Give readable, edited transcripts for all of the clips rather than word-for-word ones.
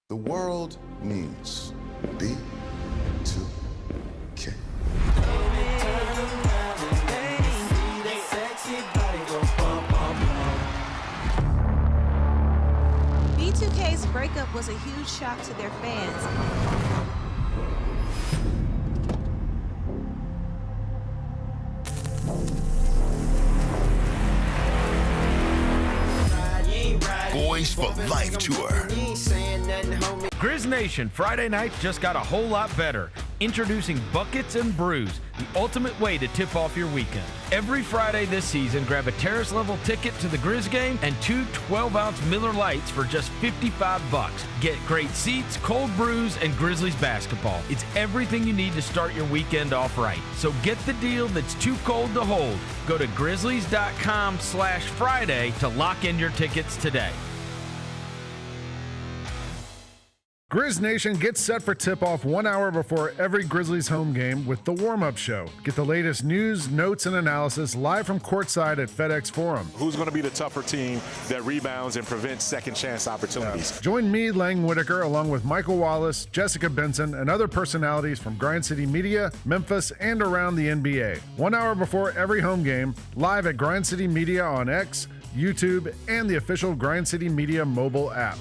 The world needs B2K. B2K's breakup was a huge shock to their fans. Boys for Life Tour. Grizz Nation, Friday nights just got a whole lot better. Introducing Buckets and Brews, the ultimate way to tip off your weekend. Every Friday this season, grab a terrace-level ticket to the Grizz game and two 12-ounce Miller Lights for just $55. Get great seats, cold brews, and Grizzlies basketball. It's everything you need to start your weekend off right. So get the deal that's too cold to hold. Go to grizzlies.com/Friday to lock in your tickets today. Grizz Nation gets set for tip-off 1 hour before every Grizzlies home game with the warm-up show. Get the latest news, notes, and analysis live from courtside at FedExForum. Who's going to be the tougher team that rebounds and prevents second-chance opportunities? Join me, Lang Whitaker, along with Michael Wallace, Jessica Benson, and other personalities from Grind City Media, Memphis, and around the NBA. 1 hour before every home game, live at Grind City Media on X, YouTube, and the official Grind City Media mobile app.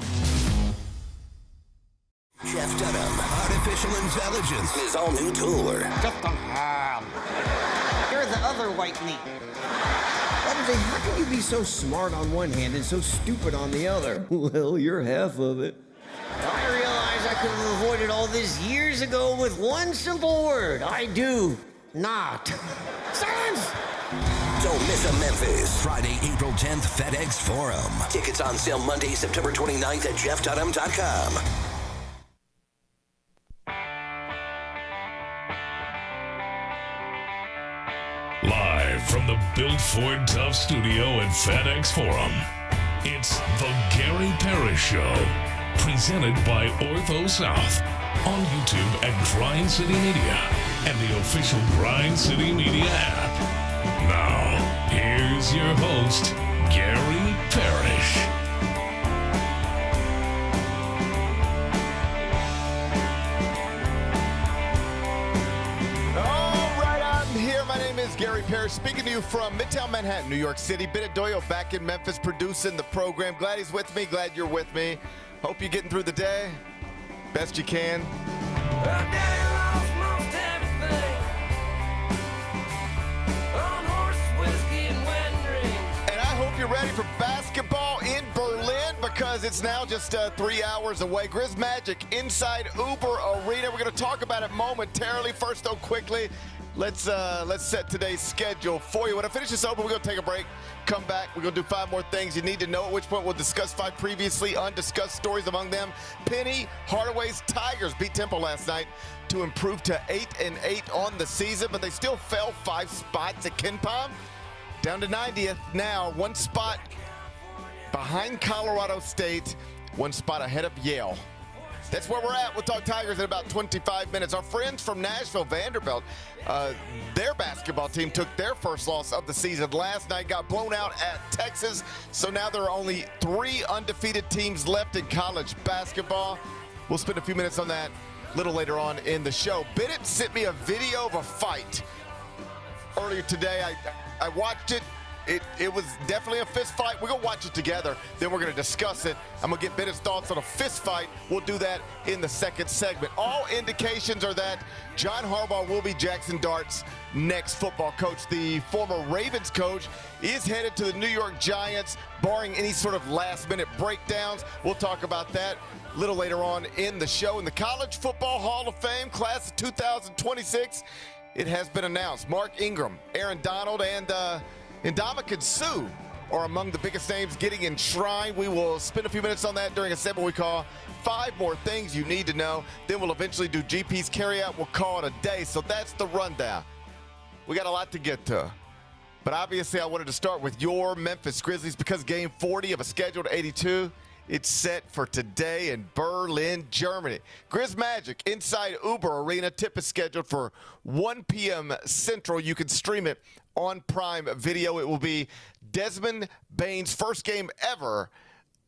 Jeff Dunham, Artificial Intelligence, his all-new tour. Just a ham. You're the other white meat. MJ, how can you be so smart on one hand and so stupid on the other? Well, you're half of it. I realize I could have avoided all this years ago with one simple word. I do not. Silence! Don't miss a Memphis. Friday, April 10th, FedExForum. Tickets on sale Monday, September 29th at jeffdunham.com. Live from the Built Ford Tough studio at FedExForum, it's the Gary Parrish Show, presented by Ortho South, on YouTube at Grind City Media and the official Grind City Media app. Now, here's your host, Gary Parrish. My name is Gary Parrish, speaking to you from Midtown Manhattan, New York City. Bennett Doyle back in Memphis producing the program. Glad he's with me. Glad you're with me. Hope you're getting through the day best you can. And I hope you're ready for basketball in Berlin, because it's now just 3 hours away. Grizz Magic inside Uber Arena. We're going to talk about it momentarily. First, though, quickly, let's set today's schedule for you. When I finish this over, we're going to take a break, come back. We're going to do 5 more things you need to know, at which point we'll discuss 5 previously undiscussed stories. Among them, Penny Hardaway's Tigers beat Temple last night to improve to 8-8 on the season, but they still fell 5 spots at KenPom. Down to 90th now, 1 spot behind Colorado State, 1 spot ahead of Yale. That's where we're at. We'll talk Tigers in about 25 minutes. Our friends from Nashville, Vanderbilt, their basketball team took their first loss of the season last night, got blown out at Texas. So now there are only 3 undefeated teams left in college basketball. We'll spend a few minutes on that a little later on in the show. Bennett sent me a video of a fight earlier today. I watched it. It was definitely a fist fight. We're going to watch it together. Then we're going to discuss it. I'm going to get Bennett's thoughts on a fist fight. We'll do that in the second segment. All indications are that John Harbaugh will be Jackson Dart's next football coach. The former Ravens coach is headed to the New York Giants, barring any sort of last-minute breakdowns. We'll talk about that a little later on in the show. In the College Football Hall of Fame class of 2026, it has been announced. Mark Ingram, Aaron Donald, and Ndamukong Suh are among the biggest names getting enshrined. We will spend a few minutes on that during a segment we call 5 More Things You Need to Know. Then we'll eventually do GP's Carryout. We'll call it a day. So that's the rundown. We got a lot to get to. But obviously I wanted to start with your Memphis Grizzlies, because game 40 of a scheduled 82, it's set for today in Berlin, Germany. Grizz Magic inside Uber Arena. Tip is scheduled for 1 p.m. Central. You can stream it on Prime Video. It will be Desmond Bane's first game ever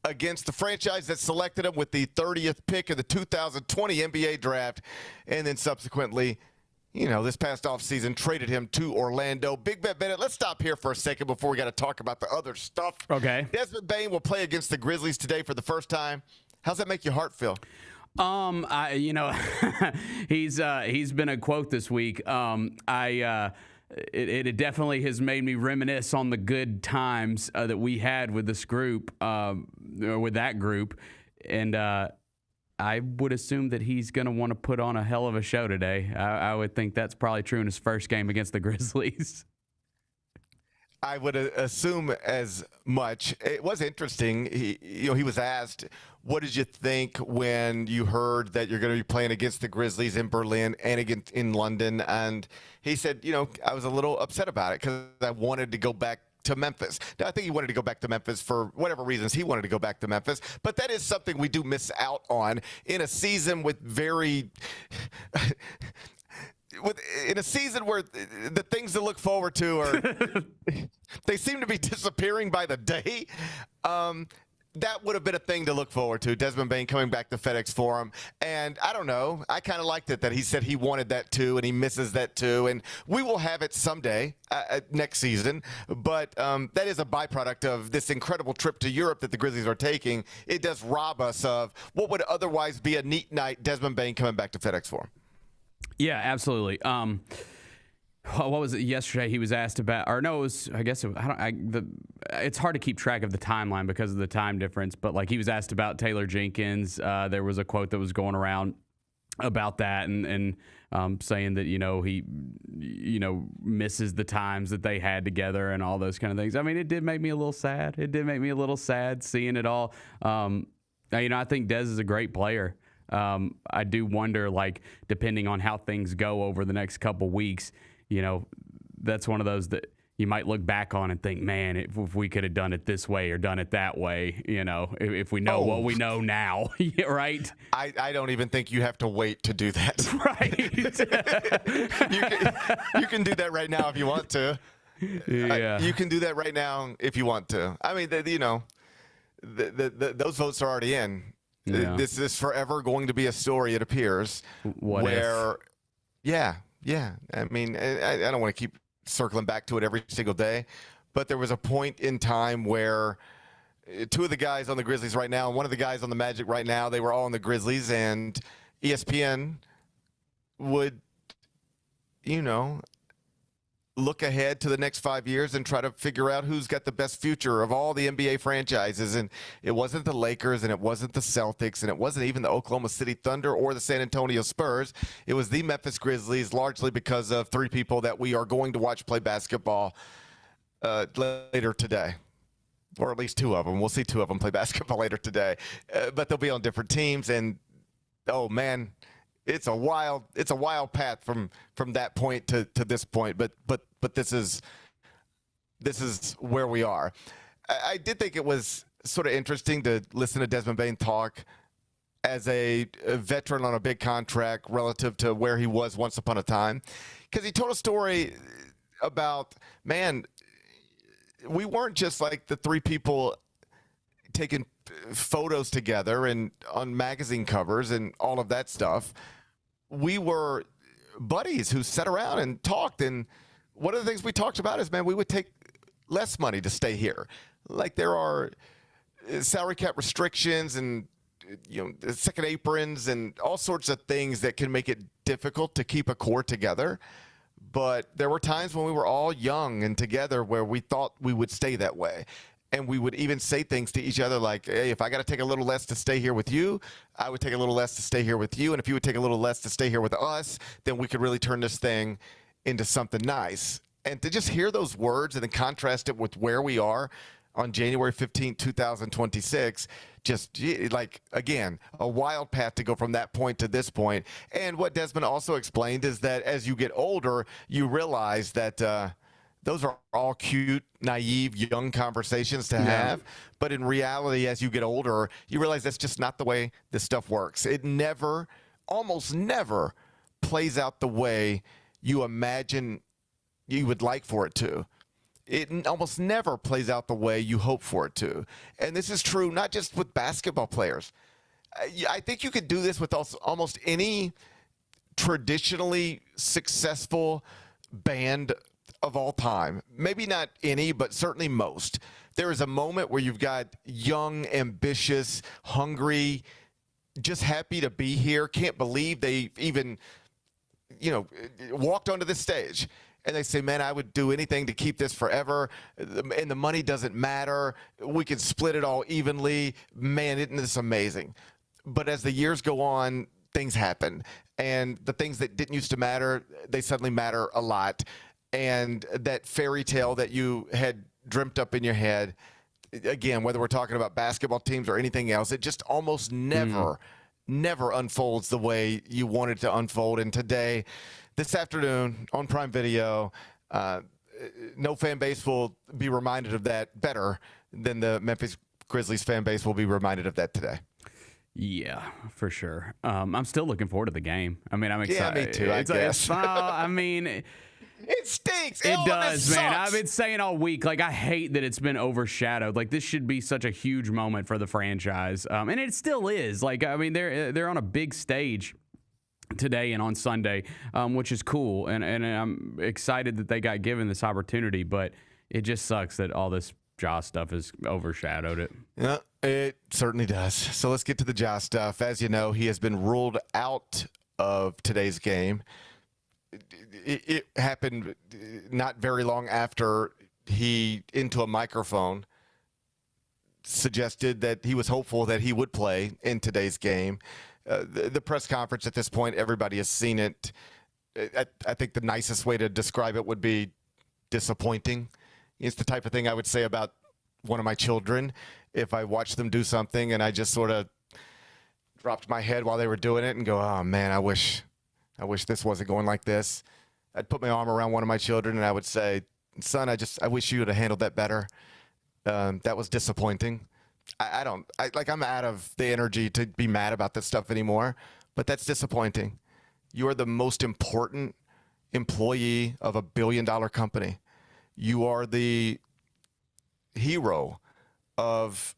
against the franchise that selected him with the 30th pick of the 2020 NBA draft, and then subsequently, this past offseason traded him to Orlando. Big Bet Bennett, let's stop here for a second before we got to talk about the other stuff. Okay. Desmond Bane will play against the Grizzlies today for the first time. How's that make your heart feel? He's been a quote this week. It definitely has made me reminisce on the good times that we had with this group, or with that group, and I would assume that he's going to want to put on a hell of a show today. I would think that's probably true in his first game against the Grizzlies. I would assume as much. It was interesting. He was asked, what did you think when you heard that you're going to be playing against the Grizzlies in Berlin and against in London? And he said, I was a little upset about it because I wanted to go back to Memphis. Now, I think he wanted to go back to Memphis for whatever reasons he wanted to go back to Memphis, but that is something we do miss out on in a season with in a season where the things to look forward to are they seem to be disappearing by the day. That would have been a thing to look forward to, Desmond Bane coming back to FedExForum. And I don't know, I kind of liked it that he said he wanted that too, and he misses that too. And we will have it someday next season. But that is a byproduct of this incredible trip to Europe that the Grizzlies are taking. It does rob us of what would otherwise be a neat night, Desmond Bane coming back to FedExForum. Yeah, absolutely. What was it yesterday? He was asked about, or no, it was, I guess, it's hard to keep track of the timeline because of the time difference, but he was asked about Taylor Jenkins. There was a quote that was going around about that and saying that, he, misses the times that they had together and all those kind of things. I mean, it did make me a little sad. It did make me a little sad seeing it all. I think Dez is a great player. I do wonder, depending on how things go over the next couple weeks, that's one of those that you might look back on and think, man, if we could have done it this way or done it that way, if we know what we know now, right? I don't even think you have to wait to do that. Right. You can do that right now if you want to. Yeah. You can do that right now if you want to. I mean, those votes are already in. Yeah. This is forever going to be a story, it appears. Yeah. I mean, I don't want to keep circling back to it every single day, but there was a point in time where two of the guys on the Grizzlies right now and one of the guys on the Magic right now, they were all on the Grizzlies, and ESPN would, look ahead to the next 5 years and try to figure out who's got the best future of all the NBA franchises. And it wasn't the Lakers, and it wasn't the Celtics, and it wasn't even the Oklahoma City Thunder or the San Antonio Spurs. It was the Memphis Grizzlies, largely because of three people that we are going to watch play basketball later today. Or at least two of them. We'll see two of them play basketball later today. But they'll be on different teams, and oh man, it's a wild path from that point to this point, but this is where we are. I did think it was sort of interesting to listen to Desmond Bane talk as a veteran on a big contract relative to where he was once upon a time, because he told a story about, man, we weren't just like the three people taking photos together and on magazine covers and all of that stuff. We were buddies who sat around and talked, and one of the things we talked about is, man, we would take less money to stay here. Like, there are salary cap restrictions and second aprons and all sorts of things that can make it difficult to keep a core together. But there were times when we were all young and together where we thought we would stay that way. And we would even say things to each other like, hey, if I got to take a little less to stay here with you, I would take a little less to stay here with you. And if you would take a little less to stay here with us, then we could really turn this thing into something nice. And to just hear those words and then contrast it with where we are on January 15, 2026, just again, a wild path to go from that point to this point. And what Desmond also explained is that as you get older, you realize that those are all cute, naive, young conversations to have. But in reality, as you get older, you realize that's just not the way this stuff works. It never, almost never, plays out the way you imagine you would like for it to. it almost never plays out the way you hope for it to. And this is true not just with basketball players. I think you could do this with almost any traditionally successful band of all time. Maybe not any, but certainly most. There is a moment where you've got young, ambitious, hungry, just happy to be here, can't believe they even, walked onto this stage. And they say, man, I would do anything to keep this forever. And the money doesn't matter. We can split it all evenly. Man, isn't this amazing? But as the years go on, things happen. And the things that didn't used to matter, they suddenly matter a lot. And that fairy tale that you had dreamt up in your head, again, whether we're talking about basketball teams or anything else, it just almost never unfolds the way you want it to unfold. And today, this afternoon on Prime Video, no fan base will be reminded of that better than the Memphis Grizzlies fan base will be reminded of that today. Yeah, for sure. I'm still looking forward to the game. I mean, I'm excited. Yeah, me too, I guess. It stinks. It does, man. I've been saying all week, like, I hate that it's been overshadowed. Like, this should be such a huge moment for the franchise. And it still is. Like, I mean, they're on a big stage today and on Sunday, which is cool. And I'm excited that they got given this opportunity. But it just sucks that all this Ja stuff has overshadowed it. Yeah, it certainly does. So let's get to the Ja stuff. As you know, he has been ruled out of today's game. It happened not very long after he, into a microphone, suggested that he was hopeful that he would play in today's game. The press conference at this point, everybody has seen it. I think the nicest way to describe it would be disappointing. It's the type of thing I would say about one of my children if I watched them do something and I just sort of dropped my head while they were doing it and go, oh, man, I wish this wasn't going like this. I'd put my arm around one of my children and I would say, son, I wish you would have handled that better. That was disappointing. I'm out of the energy to be mad about this stuff anymore, but that's disappointing. You are the most important employee of a billion-dollar company. You are the hero of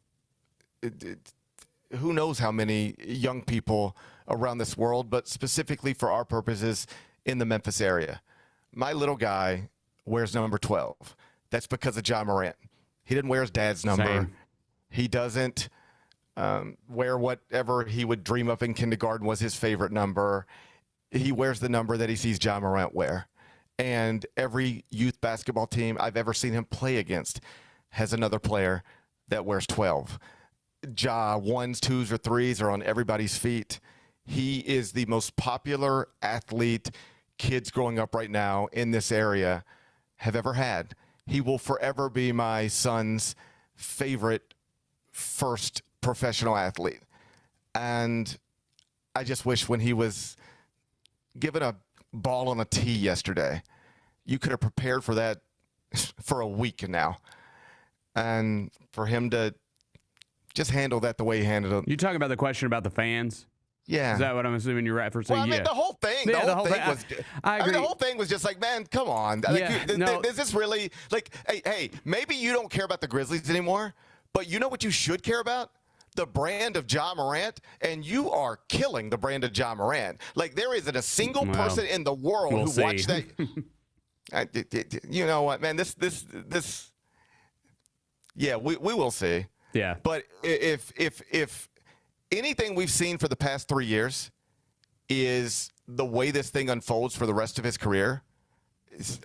who knows how many young people around this world, but specifically for our purposes in the Memphis area. My little guy wears number 12. That's because of Ja Morant. He didn't wear his dad's number. Same. He doesn't wear whatever he would dream up in kindergarten was his favorite number. He wears the number that he sees Ja Morant wear. And every youth basketball team I've ever seen him play against has another player that wears 12. Ja, ones, twos, or threes are on everybody's feet. He is the most popular athlete kids growing up right now in this area have ever had. He will forever be my son's favorite first professional athlete. And I just wish when he was given a ball on a tee yesterday, you could have prepared for that for a week now. And for him to just handle that the way he handled it. You talking about the question about the fans? Yeah. Is that what I'm assuming you're referencing? Well, I mean, the whole thing. The whole thing was. I agree. The whole thing was just like, man, come on. Yeah, Is this really like? Hey, maybe you don't care about the Grizzlies anymore, but you know what you should care about? The brand of Ja Morant, and you are killing the brand of Ja Morant. Like, there isn't a single person in the world who watched that. You know what, man? This. Yeah, we will see. Yeah. But if anything we've seen for the past 3 years is the way this thing unfolds for the rest of his career,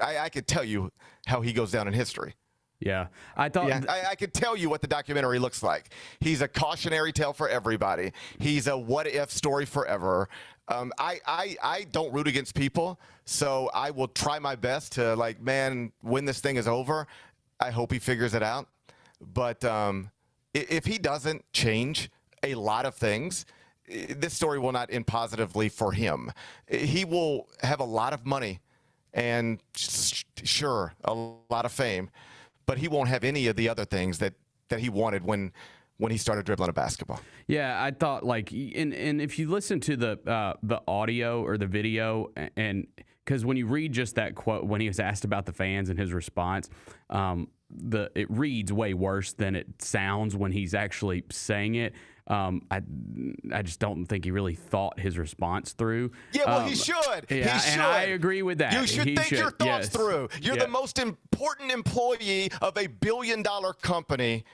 I could tell you how he goes down in history. Yeah. I thought. Yeah, I could tell you what the documentary looks like. He's a cautionary tale for everybody. He's a what-if story forever. I don't root against people, so I will try my best to, like, man, when this thing is over, I hope he figures it out. But if he doesn't change a lot of things, this story will not end positively for him. He will have a lot of money and, sure, a lot of fame, but he won't have any of the other things that he wanted when he started dribbling a basketball. Yeah, I thought, like, and if you listen to the audio or the video, and because when you read just that quote, when he was asked about the fans and his response, it reads way worse than it sounds when he's actually saying it. I just don't think he really thought his response through. Yeah, well, he should. Yeah, he should. And I agree with that. You should think your thoughts through. You're the most important employee of a billion-dollar company.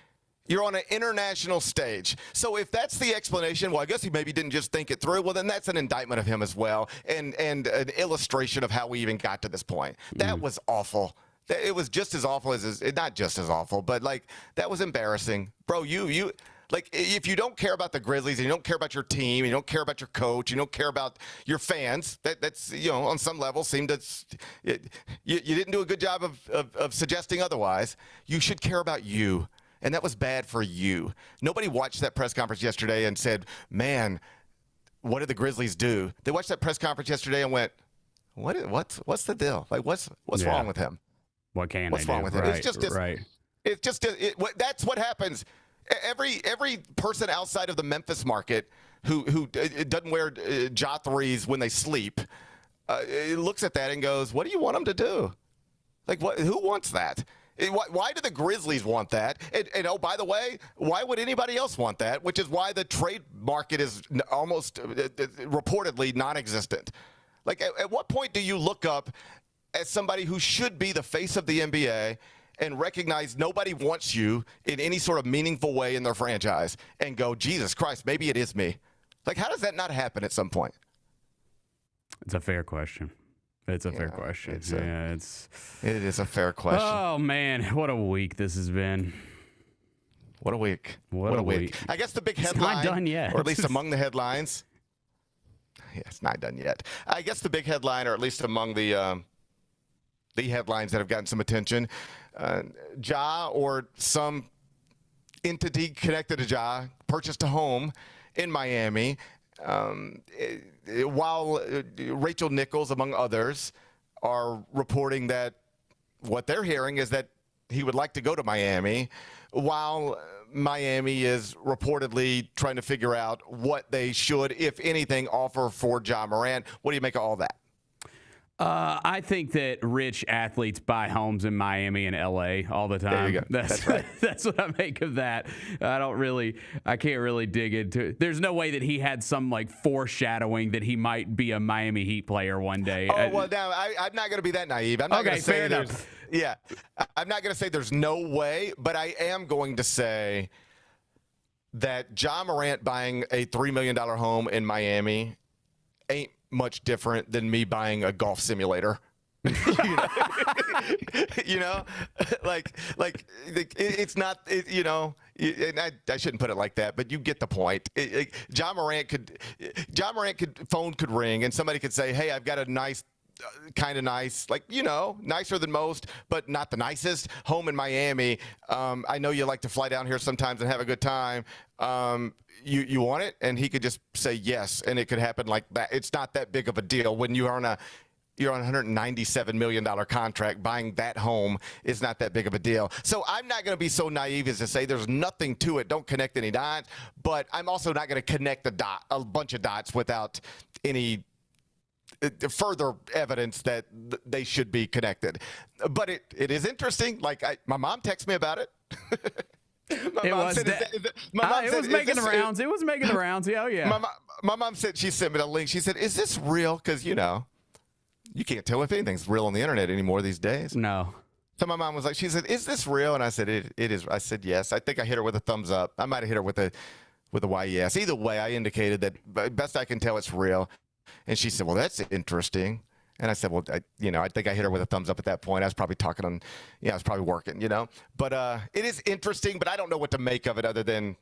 You're on an international stage. So if that's the explanation, well, I guess he maybe didn't just think it through. Well, then that's an indictment of him as well, and an illustration of how we even got to this point. That was awful. It was just as awful as not just as awful, but like that was embarrassing, bro. You like if you don't care about the Grizzlies and you don't care about your team, and you don't care about your coach, you don't care about your fans. That's on some level seemed you didn't do a good job of suggesting otherwise. You should care about you. And that was bad for you. Nobody watched that press conference yesterday and said, man, what did the Grizzlies do? They watched that press conference yesterday and went, what's the deal? Like, what's wrong with him? What's wrong with him? Right, It's just right. It's just that's what happens. Every person outside of the Memphis market who doesn't wear Ja threes when they sleep looks at that and goes, what do you want them to do? Like, who wants that? Why do the Grizzlies want that? And oh, by the way, why would anybody else want that? Which is why the trade market is almost reportedly non-existent. Like, at what point do you look up as somebody who should be the face of the NBA and recognize nobody wants you in any sort of meaningful way in their franchise and go, Jesus Christ, maybe it is me? Like, how does that not happen at some point? It's a fair question. It's a fair question. It is a fair question. Oh, man. What a week this has been. What a week. What a week. I guess the big headline. It's not done yet. Or at least among the headlines. Yeah, it's not done yet. I guess the big headline, or at least among the headlines that have gotten some attention, Ja or some entity connected to Ja purchased a home in Miami. While Rachel Nichols, among others, are reporting that what they're hearing is that he would like to go to Miami, while Miami is reportedly trying to figure out what they should, if anything, offer for Ja Morant. What do you make of all that? I think that rich athletes buy homes in Miami and LA all the time. There you go. That's right. That's what I make of that. I can't really dig into it. There's no way that he had some like foreshadowing that he might be a Miami Heat player one day. Oh, well, now I'm not going to be that naive. I'm not going to say there's, yeah, I'm not going to say there's no way, but I am going to say that Ja Morant buying a $3 million home in Miami ain't much different than me buying a golf simulator. you know, like it's not, and I shouldn't put it like that, but you get the point. Ja Morant could phone could ring and somebody could say, hey, I've got a nice, kind of nice, like, nicer than most, but not the nicest home in Miami. I know you like to fly down here sometimes and have a good time. You want it? And he could just say yes, and it could happen like that. It's not that big of a deal when you're on a $197 million contract. Buying that home is not that big of a deal. So I'm not going to be so naive as to say there's nothing to it. Don't connect any dots. But I'm also not going to connect a bunch of dots without any further evidence that they should be connected. But it is interesting. Like my mom texted me about it. It was making the rounds. It was making the rounds. Yeah, oh yeah. My mom said, she sent me the link. She said, is this real? Because, you can't tell if anything's real on the internet anymore these days. No. So my mom was like, she said, is this real? And I said, it is. I said, yes. I think I hit her with a thumbs up. I might have hit her with a yes. Either way, I indicated that best I can tell it's real. And she said, well, that's interesting. And I said, well, I think I hit her with a thumbs up at that point. I was probably I was probably working, But it is interesting, but I don't know what to make of it other than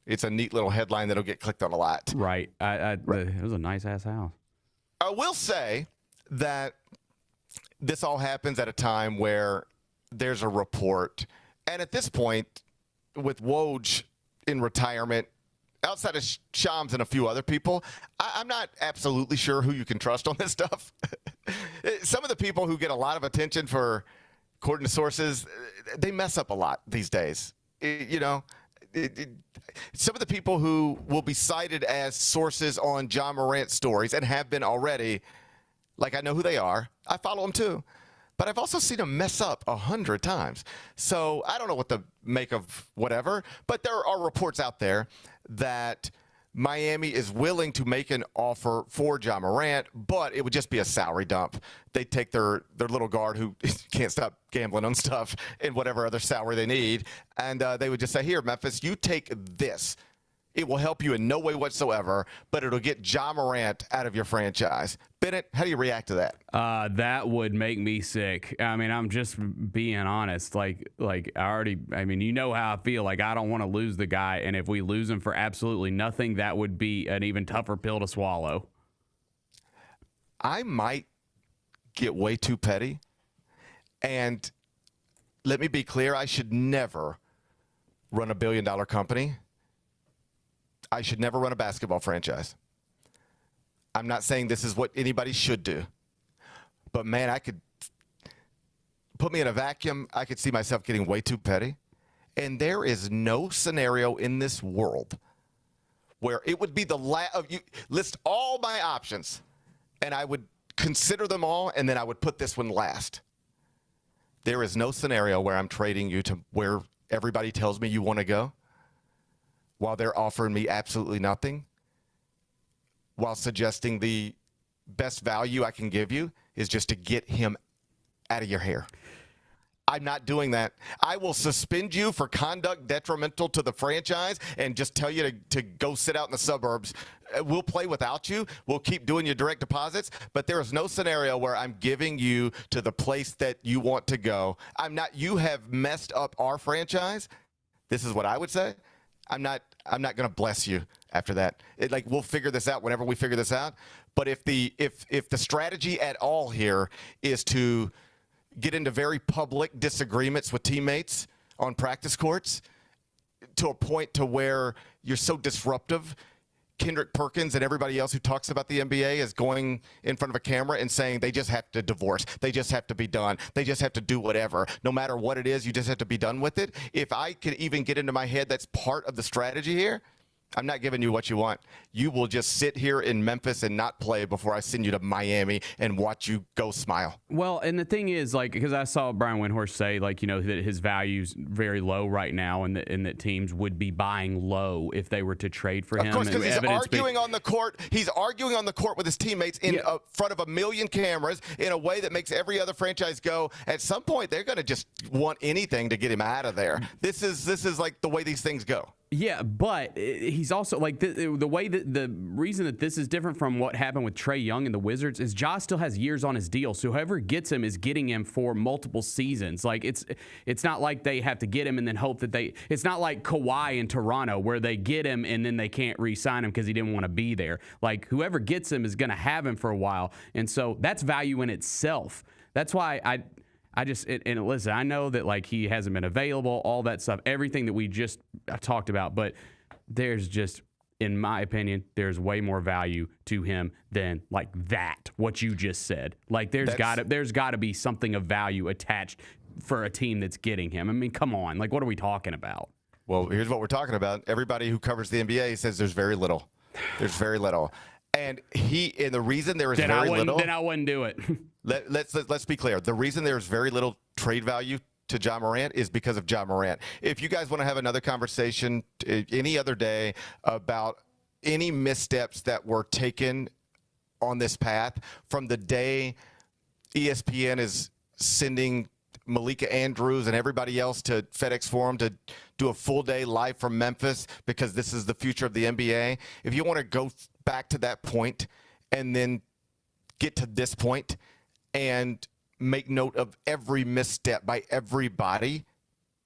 it's a neat little headline that'll get clicked on a lot. Right. It was a nice-ass house. I will say that this all happens at a time where there's a report. And at this point, with Woj in retirement, outside of Shams and a few other people, I'm not absolutely sure who you can trust on this stuff. Some of the people who get a lot of attention for, according to sources, they mess up a lot these days. Some of the people who will be cited as sources on Ja Morant stories and have been already, like I know who they are. I follow him too. But I've also seen him mess up 100 times. So I don't know what to make of whatever. But there are reports out there that Miami is willing to make an offer for Ja Morant, but it would just be a salary dump. They'd take their little guard who can't stop gambling on stuff and whatever other salary they need, and they would just say, here, Memphis, you take this. It will help you in no way whatsoever, but it'll get Ja Morant out of your franchise. Bennett, how do you react to that? That would make me sick. I mean, I'm just being honest. Like you know how I feel. Like, I don't want to lose the guy, and if we lose him for absolutely nothing, that would be an even tougher pill to swallow. I might get way too petty, and let me be clear, I should never run a billion-dollar company. I should never run a basketball franchise. I'm not saying this is what anybody should do. But, man, I could put me in a vacuum. I could see myself getting way too petty. And there is no scenario in this world where it would be the you list all my options, and I would consider them all, and then I would put this one last. There is no scenario where I'm trading you to where everybody tells me you want to go, while they're offering me absolutely nothing, while suggesting the best value I can give you is just to get him out of your hair. I'm not doing that. I will suspend you for conduct detrimental to the franchise and just tell you to go sit out in the suburbs. We'll play without you. We'll keep doing your direct deposits, but there is no scenario where I'm giving you to the place that you want to go. You have messed up our franchise. This is what I would say. I'm not going to bless you after that. We'll figure this out whenever we figure this out. But if the strategy at all here is to get into very public disagreements with teammates on practice courts to a point to where you're so disruptive, Kendrick Perkins and everybody else who talks about the NBA is going in front of a camera and saying they just have to divorce. They just have to be done. They just have to do whatever. No matter what it is, you just have to be done with it. If I could even get into my head that's part of the strategy here, I'm not giving you what you want. You will just sit here in Memphis and not play before I send you to Miami and watch you go smile. Well, and the thing is, because I saw Brian Windhorst say, that his value's very low right now, and that teams would be buying low if they were to trade for him. Of course, because he's arguing on the court. He's arguing on the court with his teammates in front of 1 million cameras in a way that makes every other franchise go. At some point, they're going to just want anything to get him out of there. This is like the way these things go. Yeah, but he's also the way that the reason that this is different from what happened with Trae Young and the Wizards is Ja still has years on his deal, so whoever gets him is getting him for multiple seasons. It's not like they have to get him and then hope that it's not like Kawhi in Toronto where they get him and then they can't re-sign him because he didn't want to be there. Whoever gets him is going to have him for a while, and so that's value in itself. That's why and listen, I know that he hasn't been available, all that stuff, everything that we just talked about, but there's just, in my opinion, there's way more value to him than that, what you just said. There's got to be something of value attached for a team that's getting him. I mean, come on, what are we talking about? Well, here's what we're talking about. Everybody who covers the NBA says there's very little. There's very little. And the reason there is very little. Then I wouldn't do it. Let's be clear. The reason there's very little trade value to Ja Morant is because of Ja Morant. If you guys want to have another conversation any other day about any missteps that were taken on this path from the day ESPN is sending Malika Andrews and everybody else to FedExForum to do a full day live from Memphis because this is the future of the NBA. If you want to go back to that point and then get to this point and make note of every misstep by everybody,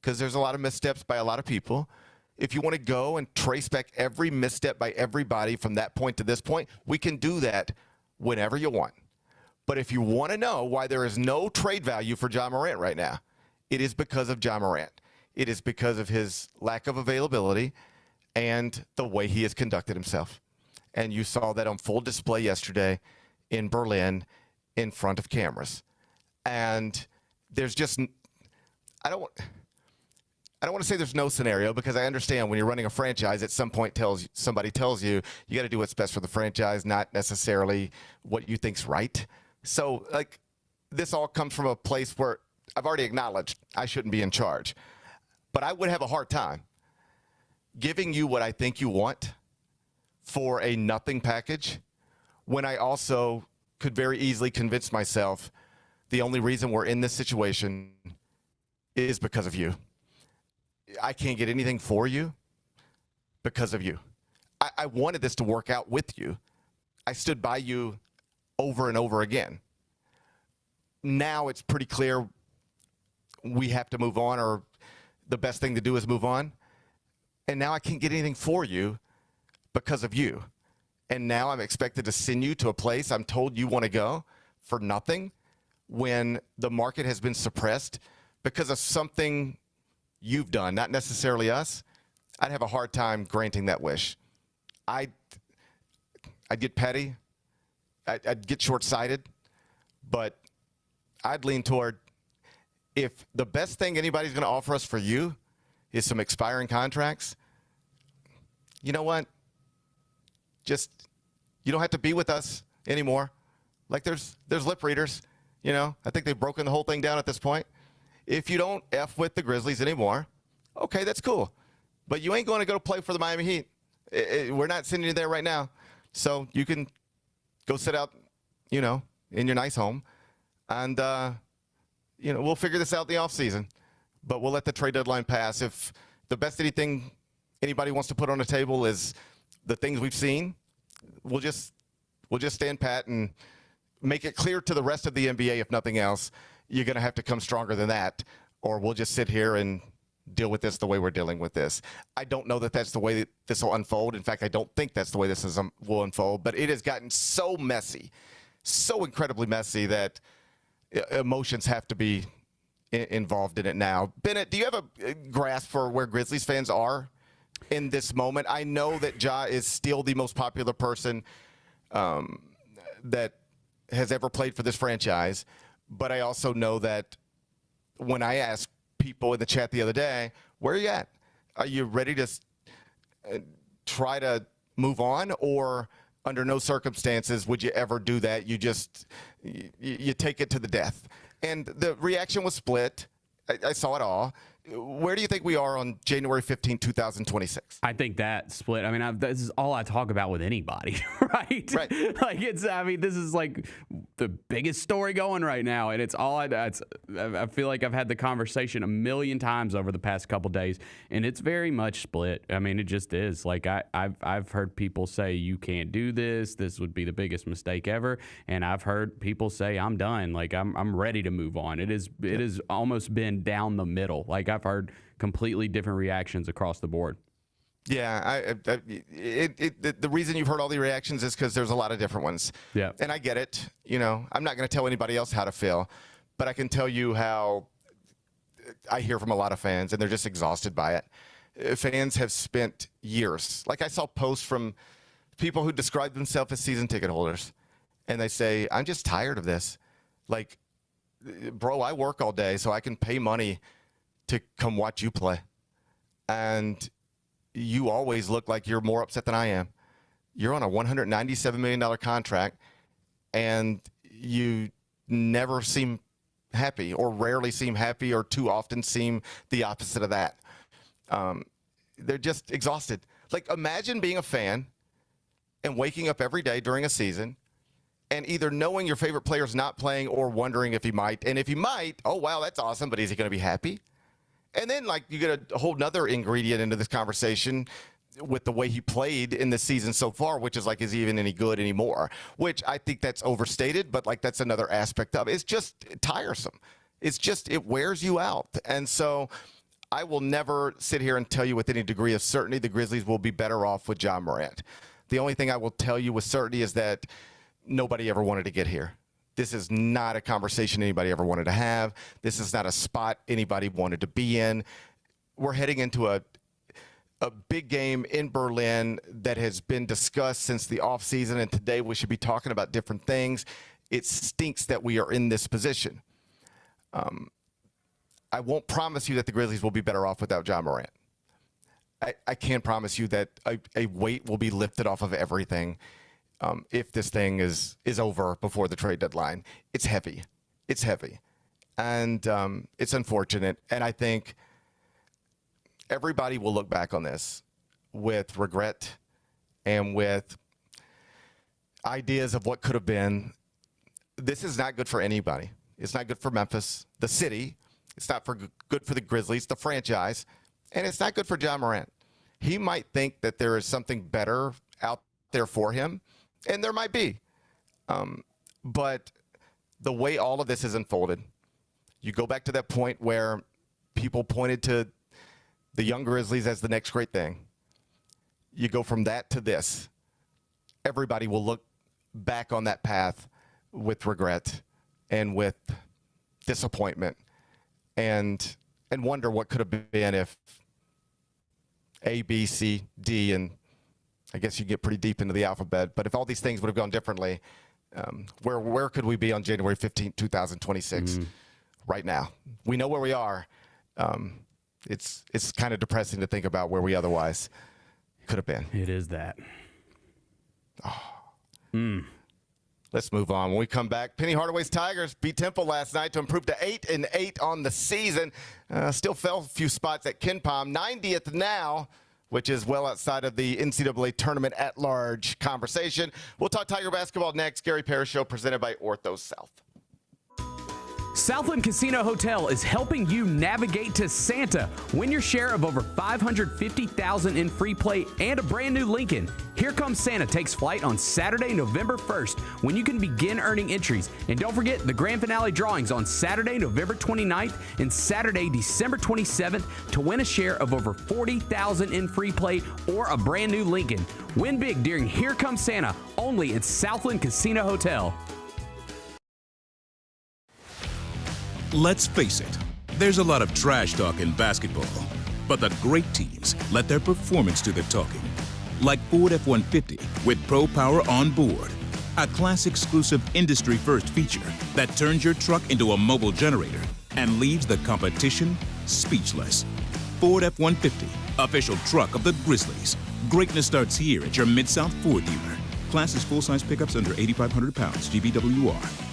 because there's a lot of missteps by a lot of people. If you want to go and trace back every misstep by everybody from that point to this point, we can do that whenever you want. But if you want to know why there is no trade value for Ja Morant right now, it is because of Ja Morant. It is because of his lack of availability and the way he has conducted himself. And you saw that on full display yesterday in Berlin in front of cameras. And there's just I don't want to say there's no scenario, because I understand when you're running a franchise, at some point somebody tells you you got to do what's best for the franchise, not necessarily what you think's right. So this all comes from a place where I've already acknowledged I shouldn't be in charge. But I would have a hard time giving you what I think you want for a nothing package when I also could very easily convince myself the only reason we're in this situation is because of you. I can't get anything for you because of you. I wanted this to work out with you. I stood by you over and over again. Now it's pretty clear we have to move on, or the best thing to do is move on. And now I can't get anything for you because of you. And now I'm expected to send you to a place I'm told you want to go for nothing when the market has been suppressed because of something you've done, not necessarily us. I'd have a hard time granting that wish. I'd get petty. I'd get short-sighted. But I'd lean toward, if the best thing anybody's going to offer us for you is some expiring contracts, you know what? Just, you don't have to be with us anymore. Like, there's lip readers, you know. I think they've broken the whole thing down at this point. If you don't F with the Grizzlies anymore, okay, that's cool. But you ain't going to go play for the Miami Heat. We're not sending you there right now. So you can go sit out, you know, in your nice home. And, you know, we'll figure this out in the offseason. But we'll let the trade deadline pass. If the best anything anybody wants to put on the table is the things we've seen, we'll just stand pat and make it clear to the rest of the NBA, if nothing else, you're going to have to come stronger than that, or we'll just sit here and deal with this the way we're dealing with this. I don't know that that's the way that this will unfold. In fact, I don't think that's the way this will unfold, but it has gotten so messy, so incredibly messy, that emotions have to be involved in it now. Bennett, do you have a grasp for where Grizzlies fans are in this moment? I know that Ja is still the most popular person that has ever played for this franchise, but I also know that when I asked people in the chat the other day, where are you at? Are you ready to try to move on, or under no circumstances would you ever do that? You just you take it to the death. And the reaction was split. I saw it all. Where do you think we are on January 15, 2026? I think that split. I mean, this is all I talk about with anybody, right? Right. Like, it's, I mean, this is like the biggest story going right now. And it's all I feel like I've had the conversation a million times over the past couple days, and it's very much split. I mean, it just is. Like, I've heard people say, you can't do this. This would be the biggest mistake ever. And I've heard people say, I'm done. Like, I'm ready to move on. It has almost been down the middle. Like, I've heard completely different reactions across the board. Yeah, the reason you've heard all the reactions is because there's a lot of different ones. Yeah. And I get it. You know, I'm not going to tell anybody else how to feel, but I can tell you how I hear from a lot of fans, and they're just exhausted by it. Fans have spent years. Like, I saw posts from people who describe themselves as season ticket holders, and they say, I'm just tired of this. Like, bro, I work all day so I can pay money to come watch you play. And you always look like you're more upset than I am. You're on a $197 million contract, and you never seem happy, or rarely seem happy, or too often seem the opposite of that. They're just exhausted. Like, imagine being a fan and waking up every day during a season and either knowing your favorite player's not playing or wondering if he might. And if he might, oh, wow, that's awesome, but is he going to be happy? And then, like, you get a whole nother ingredient into this conversation with the way he played in the season so far, which is like, is he even any good anymore? Which I think that's overstated, but, like, that's another aspect of it. It's just tiresome. It's just, it wears you out. And so I will never sit here and tell you with any degree of certainty the Grizzlies will be better off with Ja Morant. The only thing I will tell you with certainty is that nobody ever wanted to get here. This is not a conversation anybody ever wanted to have. This is not a spot anybody wanted to be in. We're heading into a big game in Berlin that has been discussed since the offseason, and today we should be talking about different things. It stinks that we are in this position. I won't promise you that the Grizzlies will be better off without Ja Morant. I can promise you that a weight will be lifted off of everything if this thing is over before the trade deadline. It's heavy. it's heavy. And it's unfortunate. And I think everybody will look back on this with regret and with ideas of what could have been. This is not good for anybody. It's not good for Memphis, the city. It's not good for the Grizzlies, the franchise. And it's not good for Ja Morant. He might think that there is something better out there for him, and there might be. But the way all of this has unfolded, you go back to that point where people pointed to the young Grizzlies as the next great thing. You go from that to this. Everybody will look back on that path with regret and with disappointment and wonder what could have been if A, B, C, D, and I guess you get pretty deep into the alphabet. But if all these things would have gone differently, where could we be on January 15, 2026 right now? We know where we are. It's kind of depressing to think about where we otherwise could have been. It is that. Let's move on. When we come back, Penny Hardaway's Tigers beat Temple last night to improve to 8-8 on the season. Still fell a few spots at KenPom. 90th now, which is well outside of the NCAA tournament at large conversation. We'll talk Tiger basketball next. Gary Parrish Show presented by Ortho South. Southland Casino Hotel is helping you navigate to Santa. Win your share of over $550,000 in free play and a brand new Lincoln. Here Comes Santa takes flight on Saturday, November 1st, when you can begin earning entries. And don't forget the grand finale drawings on Saturday, November 29th and Saturday, December 27th to win a share of over $40,000 in free play or a brand new Lincoln. Win big during Here Comes Santa, only at Southland Casino Hotel. Let's face it, there's a lot of trash talk in basketball, but the great teams let their performance do the talking. Like Ford F-150 with Pro Power on board, a class-exclusive industry-first feature that turns your truck into a mobile generator and leaves the competition speechless. Ford F-150, official truck of the Grizzlies. Greatness starts here at your Mid-South Ford dealer. Class is full-size pickups under 8,500 pounds, GVWR.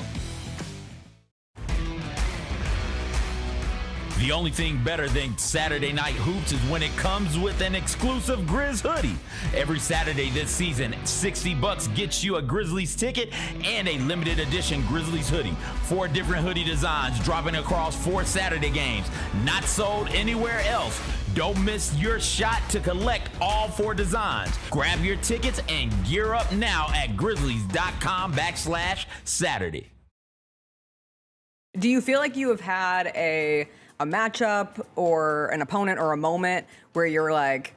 The only thing better than Saturday Night Hoops is when it comes with an exclusive Grizz hoodie. Every Saturday this season, $60 gets you a Grizzlies ticket and a limited edition Grizzlies hoodie. 4 different hoodie designs dropping across 4 Saturday games. Not sold anywhere else. Don't miss your shot to collect all 4 designs. Grab your tickets and gear up now at grizzlies.com/Saturday. Do you feel like you have had a matchup or an opponent or a moment where you're like,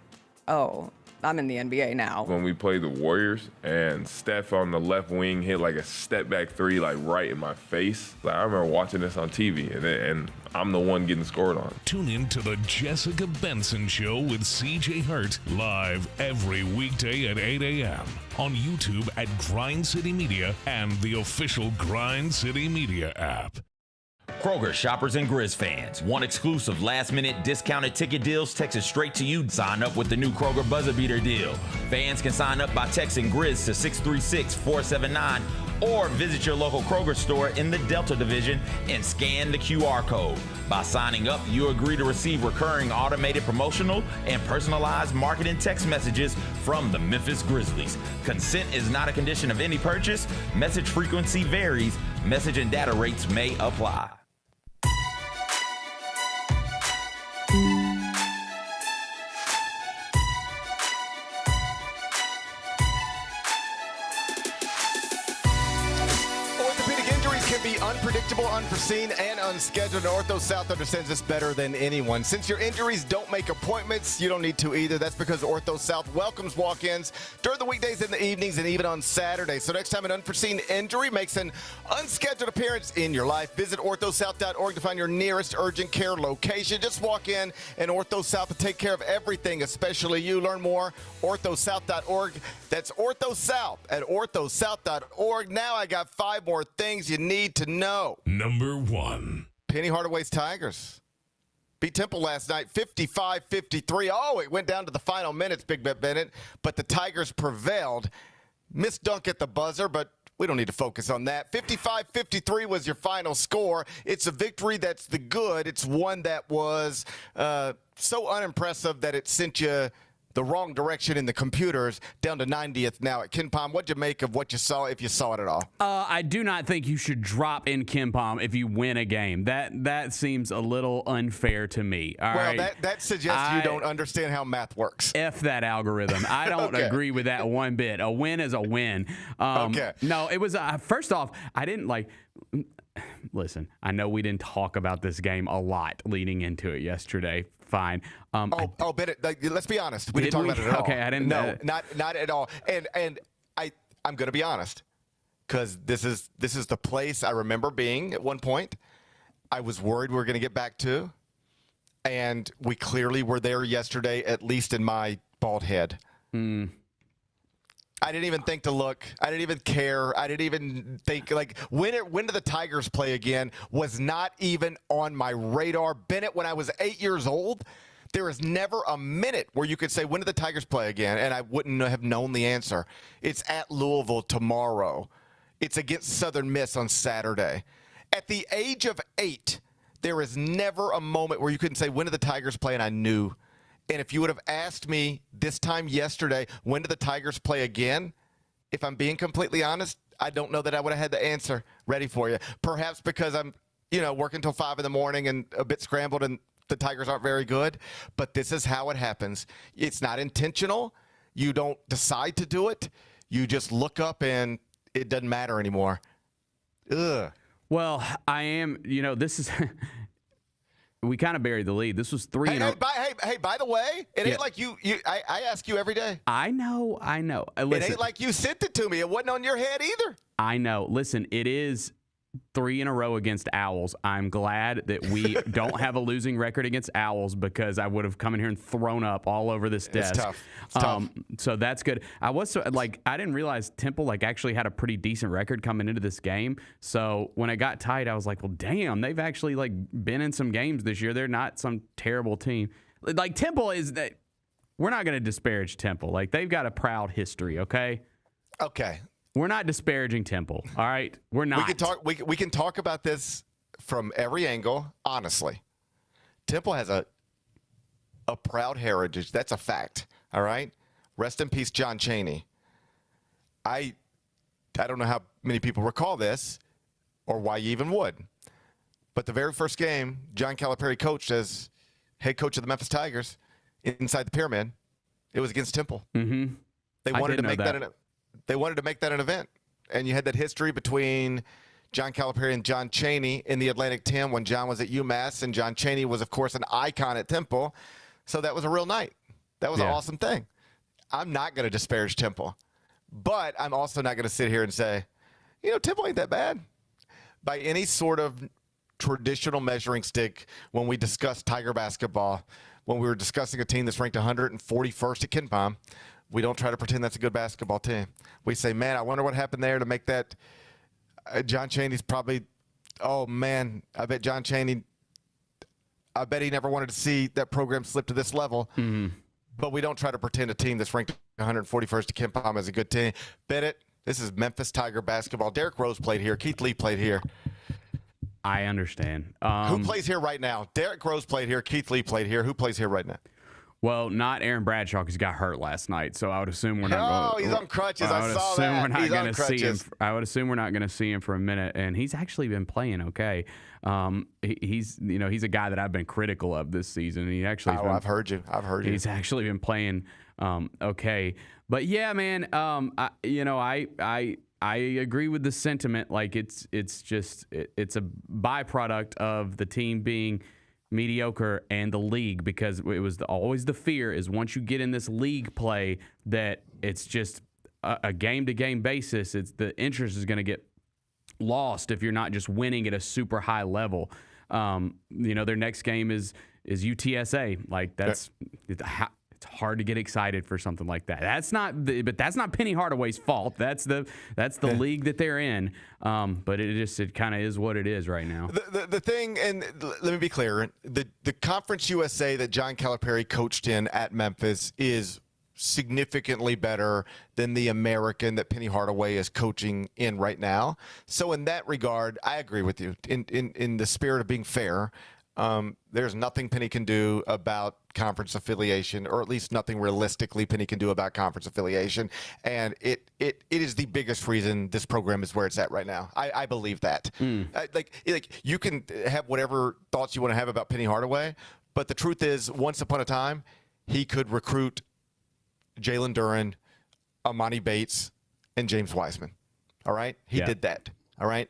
oh, I'm in the NBA now? When we played the Warriors and Steph on the left wing hit like a step back 3 like right in my face. Like, I remember watching this on TV and I'm the one getting scored on. Tune in to the Jessica Benson Show with CJ Hurt live every weekday at 8 a.m. on YouTube at Grind City Media and the official Grind City Media app. Kroger shoppers and Grizz fans. Want exclusive last-minute discounted ticket deals texted straight to you? Sign up with the new Kroger Buzzer Beater deal. Fans can sign up by texting Grizz to 636-479 or visit your local Kroger store in the Delta Division and scan the QR code. By signing up, you agree to receive recurring automated promotional and personalized marketing text messages from the Memphis Grizzlies. Consent is not a condition of any purchase. Message frequency varies. Message and data rates may apply. Unpredictable, unforeseen, and unscheduled. Ortho South understands this better than anyone. Since your injuries don't make appointments, you don't need to either. That's because Ortho South welcomes walk-ins during the weekdays and the evenings and even on Saturdays. So next time an unforeseen injury makes an unscheduled appearance in your life, visit orthosouth.org to find your nearest urgent care location. Just walk in and Ortho South will take care of everything, especially you. Learn more, orthosouth.org. That's Ortho South at orthosouth.org. Now I got 5 more things you need to know. Number 1. Penny Hardaway's Tigers beat Temple last night, 55-53. Oh, it went down to the final minutes, Big Bet Bennett, but the Tigers prevailed. Missed dunk at the buzzer, but We don't need to focus on that. 55-53 was your final score. It's a victory that's the good. It's one that was so unimpressive that it sent you the wrong direction in the computers, down to 90th now at KenPom. What'd you make of what you saw, if you saw it at all? I do not think you should drop in KenPom if you win a game. That seems a little unfair to me. All right? That suggests you don't understand how math works. F that algorithm. I don't agree with that one bit. A win is a win. Okay. No, it was, first off, I didn't like... Listen, I know we didn't talk about this game a lot leading into it yesterday. Fine. Bennett, let's be honest. We didn't talk about it at all. Okay, I didn't. No, not at all. And I'm going to be honest, because this is the place I remember being at one point. I was worried we were going to get back to, and we clearly were there yesterday, at least in my bald head. I didn't even think to look. I didn't even care. I didn't even think, like, when do the Tigers play again was not even on my radar. Bennett, when I was 8 years old, there is never a minute where you could say, when do the Tigers play again? And I wouldn't have known the answer. It's at Louisville tomorrow. It's against Southern Miss on Saturday. At the age of 8, there is never a moment where you couldn't say, when do the Tigers play? And I knew. And if you would have asked me this time yesterday, when do the Tigers play again? If I'm being completely honest, I don't know that I would have had the answer ready for you. Perhaps because I'm, working till 5 in the morning and a bit scrambled and the Tigers aren't very good. But this is how it happens. It's not intentional. You don't decide to do it. You just look up and it doesn't matter anymore. Ugh. Well, I am, this is... We kind of buried the lead. This was 3 in a row. Hey, by the way, it ain't like I ask you every day. I know. Listen, it ain't like you sent it to me. It wasn't on your head either. I know. Listen, it is 3 in a row against Owls. I'm glad that we don't have a losing record against Owls, because I would have come in here and thrown up all over this desk. It's tough. So that's good. I didn't realize Temple actually had a pretty decent record coming into this game. So when it got tight, I was like, well, damn, they've actually been in some games this year. They're not some terrible team. Temple is that. We're not going to disparage Temple. They've got a proud history. Okay. Okay. We're not disparaging Temple, all right? We're not. We can talk about this from every angle, honestly. Temple has a proud heritage. That's a fact, all right? Rest in peace, John Chaney. I don't know how many people recall this or why you even would. But the very first game John Calipari coached as head coach of the Memphis Tigers inside the Pyramid, it was against Temple. Mm-hmm. They wanted to make that They wanted to make that an event. And you had that history between John Calipari and John Chaney in the Atlantic 10 when John was at UMass, and John Chaney was, of course, an icon at Temple. So that was a real night. That was an awesome thing. I'm not going to disparage Temple, but I'm also not going to sit here and say, Temple ain't that bad. By any sort of traditional measuring stick, when we discuss Tiger basketball, when we were discussing a team that's ranked 141st at KenPom, we don't try to pretend that's a good basketball team. We say, man, I wonder what happened there to make that. John Chaney's probably, oh, man, I bet John Chaney, I bet he never wanted to see that program slip to this level. Mm-hmm. But we don't try to pretend a team that's ranked 141st at KenPom is a good team. Bennett, this is Memphis Tiger basketball. Derrick Rose played here. Keith Lee played here. I understand. Who plays here right now? Derrick Rose played here. Keith Lee played here. Who plays here right now? Well, not Aaron Bradshaw, because he got hurt last night. So I would assume we're not. Oh, he's on crutches. I saw that. He's on crutches. I would assume we're not going to see him for a minute, and he's actually been playing okay. He's a guy that I've been critical of this season. He actually. I've heard you. He's actually been playing okay. But yeah, man. I agree with the sentiment. It's a byproduct of the team being mediocre and the league, because it was always the fear is once you get in this league play that it's just a game-to-game basis. It's the interest is going to get lost if you're not just winning at a super high level. Their next game is UTSA. It's hard to get excited for something like that. But that's not Penny Hardaway's fault. That's the league that they're in. But it kind of is what it is right now. The thing, and let me be clear, the Conference USA that John Calipari coached in at Memphis is significantly better than the American that Penny Hardaway is coaching in right now. So in that regard, I agree with you. In the spirit of being fair, there's nothing Penny can do about conference affiliation, or at least nothing realistically Penny can do about conference affiliation. And it is the biggest reason this program is where it's at right now. I believe that. Like you can have whatever thoughts you want to have about Penny Hardaway, but the truth is, once upon a time, he could recruit Jalen Duren, Amani Bates, and James Wiseman. All right? He did that. All right?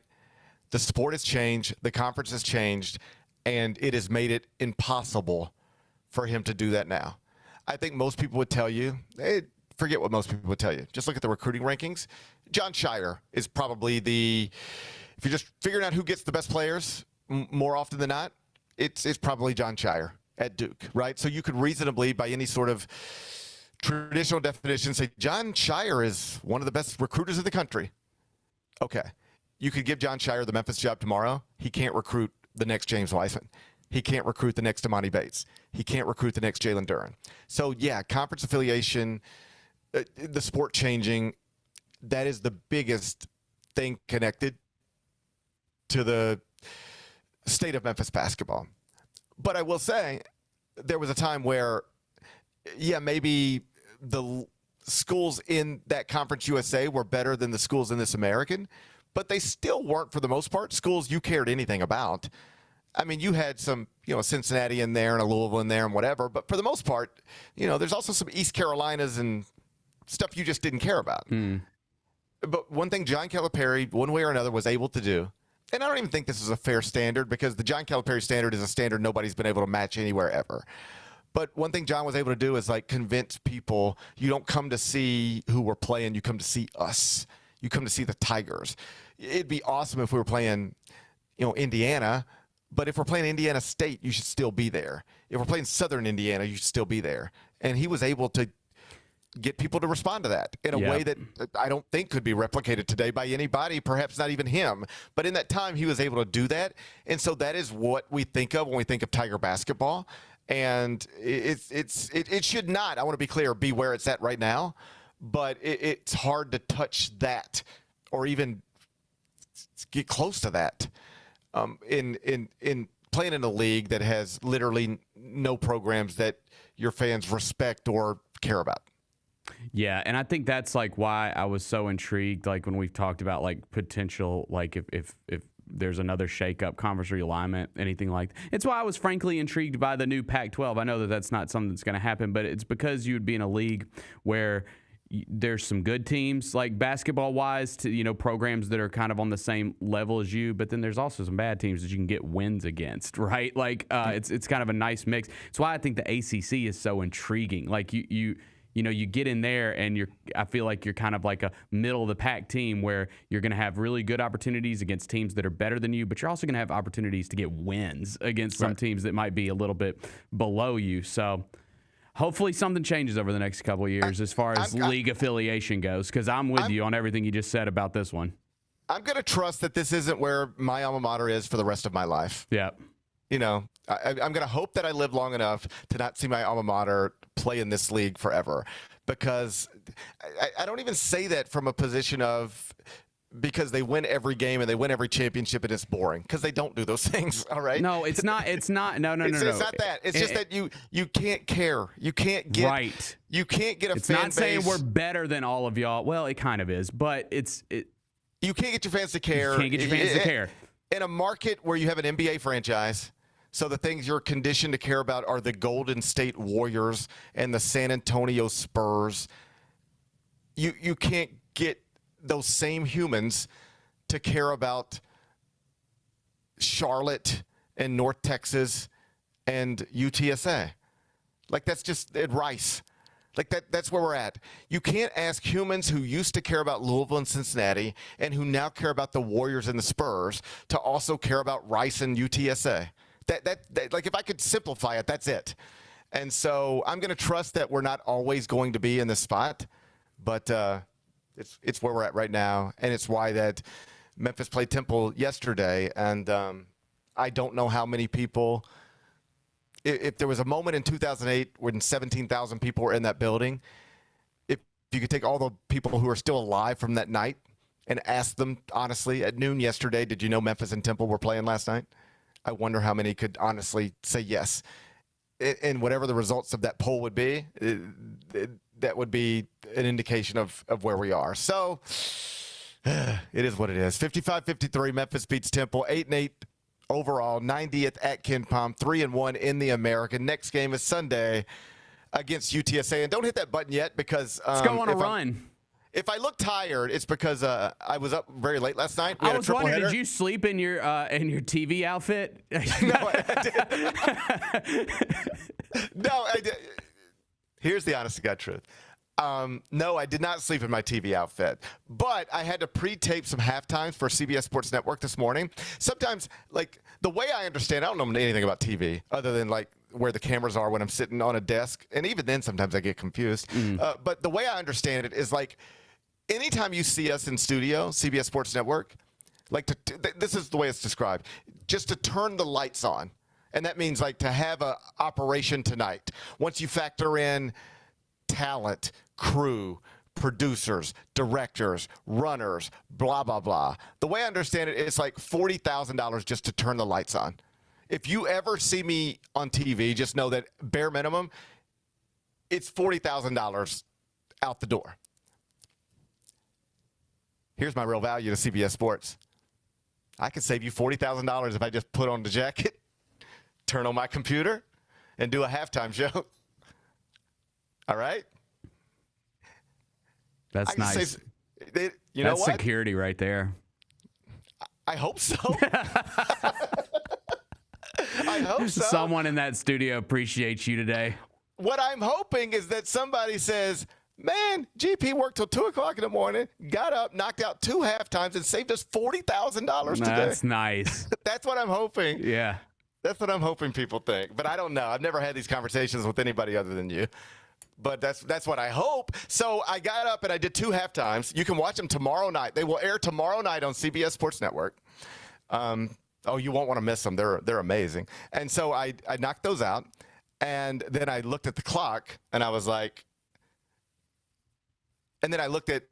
The sport has changed. The conference has changed. And it has made it impossible for him to do that now. I think most people would tell you, forget what most people would tell you. Just look at the recruiting rankings. John Shire is probably if you're just figuring out who gets the best players more often than not, it's probably John Shire at Duke, right? So you could reasonably, by any sort of traditional definition, say John Shire is one of the best recruiters in the country. Okay. You could give John Shire the Memphis job tomorrow. He can't recruit the next James Wiseman. He can't recruit the next Amani Bates. He can't recruit the next Jalen Duren. So, yeah, conference affiliation, the sport changing, that is the biggest thing connected to the state of Memphis basketball. But I will say, there was a time where, yeah, maybe the schools in that Conference USA were better than the schools in this American, but they still weren't, for the most part, schools you cared anything about. I mean, you had some, a Cincinnati in there and a Louisville in there and whatever, but for the most part, there's also some East Carolinas and stuff you just didn't care about. But one thing John Calipari, one way or another, was able to do, and I don't even think this is a fair standard, because the John Calipari standard is a standard nobody's been able to match anywhere ever. But one thing John was able to do is convince people, you don't come to see who we're playing, you come to see us. You come to see the Tigers. It'd be awesome if we were playing, Indiana, but if we're playing Indiana State, you should still be there. If we're playing Southern Indiana, you should still be there. And he was able to get people to respond to that in a way that I don't think could be replicated today by anybody, perhaps not even him. But in that time, he was able to do that. And so that is what we think of when we think of Tiger basketball. And it should not, I want to be clear, be where it's at right now. But it's hard to touch that or even get close to that in playing in a league that has literally no programs that your fans respect or care about. Yeah, and I think that's why I was so intrigued when we've talked about potential if there's another shakeup, conference realignment, anything like that. It's why I was frankly intrigued by the new Pac-12. I know that that's not something that's going to happen, but it's because you would be in a league where there's some good teams, basketball-wise, to programs that are kind of on the same level as you, but then there's also some bad teams that you can get wins against, right? It's kind of a nice mix. It's why I think the ACC is so intriguing. You get in there and I feel like you're kind of like a middle of the pack team where you're going to have really good opportunities against teams that are better than you, but you're also going to have opportunities to get wins against some teams that might be a little bit below you. So hopefully something changes over the next couple of years as far as league affiliation goes, because I'm with you on everything you just said about this one. I'm going to trust that this isn't where my alma mater is for the rest of my life. Yeah. I'm going to hope that I live long enough to not see my alma mater play in this league forever, because I don't even say that from a position of because they win every game and they win every championship and it's boring, because they don't do those things. All right. No, it's not. No. It's not that. It's just that you can't care. You can't get right. You can't get a it's fan not base. Saying we're better than all of y'all. Well, it kind of is, but you can't get your fans to care. You can't get your fans to care. In a market where you have an NBA franchise, so the things you're conditioned to care about are the Golden State Warriors and the San Antonio Spurs. You can't get those same humans to care about Charlotte and North Texas and UTSA. That's just at Rice. That's where we're at. You can't ask humans who used to care about Louisville and Cincinnati and who now care about the Warriors and the Spurs to also care about Rice and UTSA. That if I could simplify it, that's it. And so I'm going to trust that we're not always going to be in this spot, but it's where we're at right now, and it's why that Memphis played Temple yesterday, and I don't know how many people. If there was a moment in 2008 when 17,000 people were in that building, if you could take all the people who are still alive from that night and ask them honestly at noon yesterday, did you know Memphis and Temple were playing last night? I wonder how many could honestly say yes. And whatever the results of that poll would be, that would be an indication of where we are. So it is what it is. 55-53, Memphis beats Temple, 8-8 overall, 90th at KenPom, 3-1 in the American. Next game is Sunday against UTSA. And don't hit that button yet because let's go on a run. If I look tired, it's because I was up very late last night. I was wondering, did you sleep in your TV outfit? No, I didn't. No, I did. Here's the honest to God truth. No, I did not sleep in my TV outfit, but I had to pre-tape some halftimes for CBS Sports Network this morning. Sometimes, like, the way I understand, I don't know anything about TV other than, like, where the cameras are when I'm sitting on a desk. And even then, sometimes I get confused. But the way I understand it is, like, anytime you see us in studio, CBS Sports Network, like, this is the way it's described, just to turn the lights on. And that means, like, to have a operation tonight. Once you factor in talent, crew, producers, directors, runners, blah, blah, blah. The way I understand it, it's like $40,000 just to turn the lights on. If you ever see me on TV, just know that bare minimum, it's $40,000 out the door. Here's my real value to CBS Sports. I could save you $40,000 if I just put on the jacket, turn on my computer, and do a halftime show. All right? That's nice. You know That's what? security right there. I hope so. I hope so. Someone in that studio appreciates you today. What I'm hoping is that somebody says, man, GP worked till 2 o'clock in the morning, got up, knocked out 2 halftimes, and saved us $40,000 today. That's nice. That's what I'm hoping. Yeah. That's what I'm hoping people think. But I don't know. I've never had these conversations with anybody other than you. But that's what I hope. So I got up and I did 2 halftimes. You can watch them tomorrow night. They will air tomorrow night on CBS Sports Network. You won't want to miss them. They're amazing. And so I knocked those out. And then I looked at the clock and I was like, and then I looked at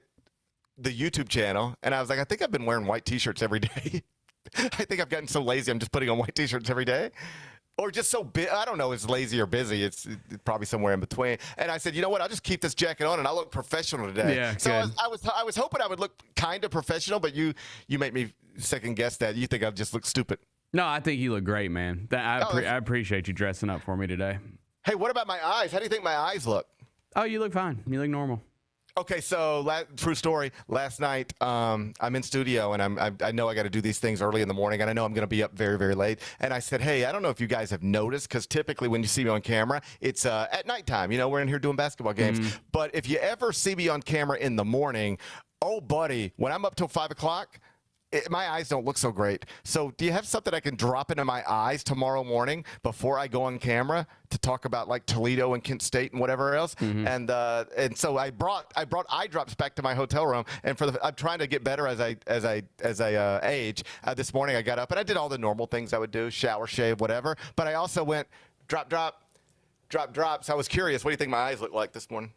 the YouTube channel and I was like, I think I've been wearing white T-shirts every day. I think I've gotten so lazy. I'm just putting on white T-shirts every day. Or just so I don't know, it's lazy or busy. It's probably somewhere in between. And I said, you know what? I'll just keep this jacket on and I'll look professional today. Yeah, so good. I was hoping I would look kind of professional, but you make me second guess that. You think I'll just look stupid. No, I think you look great, man. I appreciate you dressing up for me today. Hey, what about my eyes? How do you think my eyes look? Oh, you look fine. You look normal. Okay, so true story. Last night, I'm in studio, and I know I got to do these things early in the morning, and I know I'm going to be up very, very late. And I said, hey, I don't know if you guys have noticed, because typically when you see me on camera, it's at nighttime. You know, we're in here doing basketball games. But if you ever see me on camera in the morning, oh, buddy, when I'm up till 5 o'clock, my eyes don't look so great. So do you have something I can drop into my eyes tomorrow morning before I go on camera to talk about like Toledo and Kent State and whatever else? And so I brought eye drops back to my hotel room, and I'm trying to get better as I age. This morning I got up and I did all the normal things I would do, shower, shave, whatever. But I also went drop. So I was curious, what do you think my eyes look like this morning?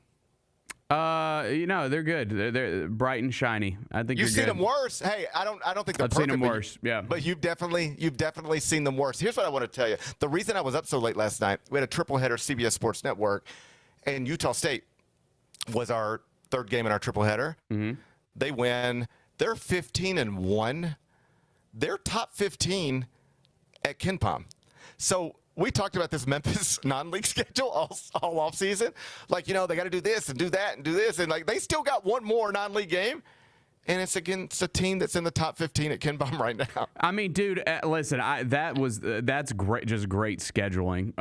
They're good. They're bright and shiny. I think You've you're seen good. them worse. Hey, I don't think they're I've perfect. seen them worse. Yeah. But you've definitely seen them worse. Here's what I want to tell you. The reason I was up so late last night, we had a triple header CBS Sports Network, and Utah State was our third game in our triple header. They win. They're 15-1. They're top 15 at KenPom. So we talked about this Memphis non-league schedule all off season. Like, they got to do this and do that and do this. And, like, they still got one more non-league game. And it's against a team that's in the top 15 at KenPom right now. I mean, dude, listen, that's great, just great scheduling.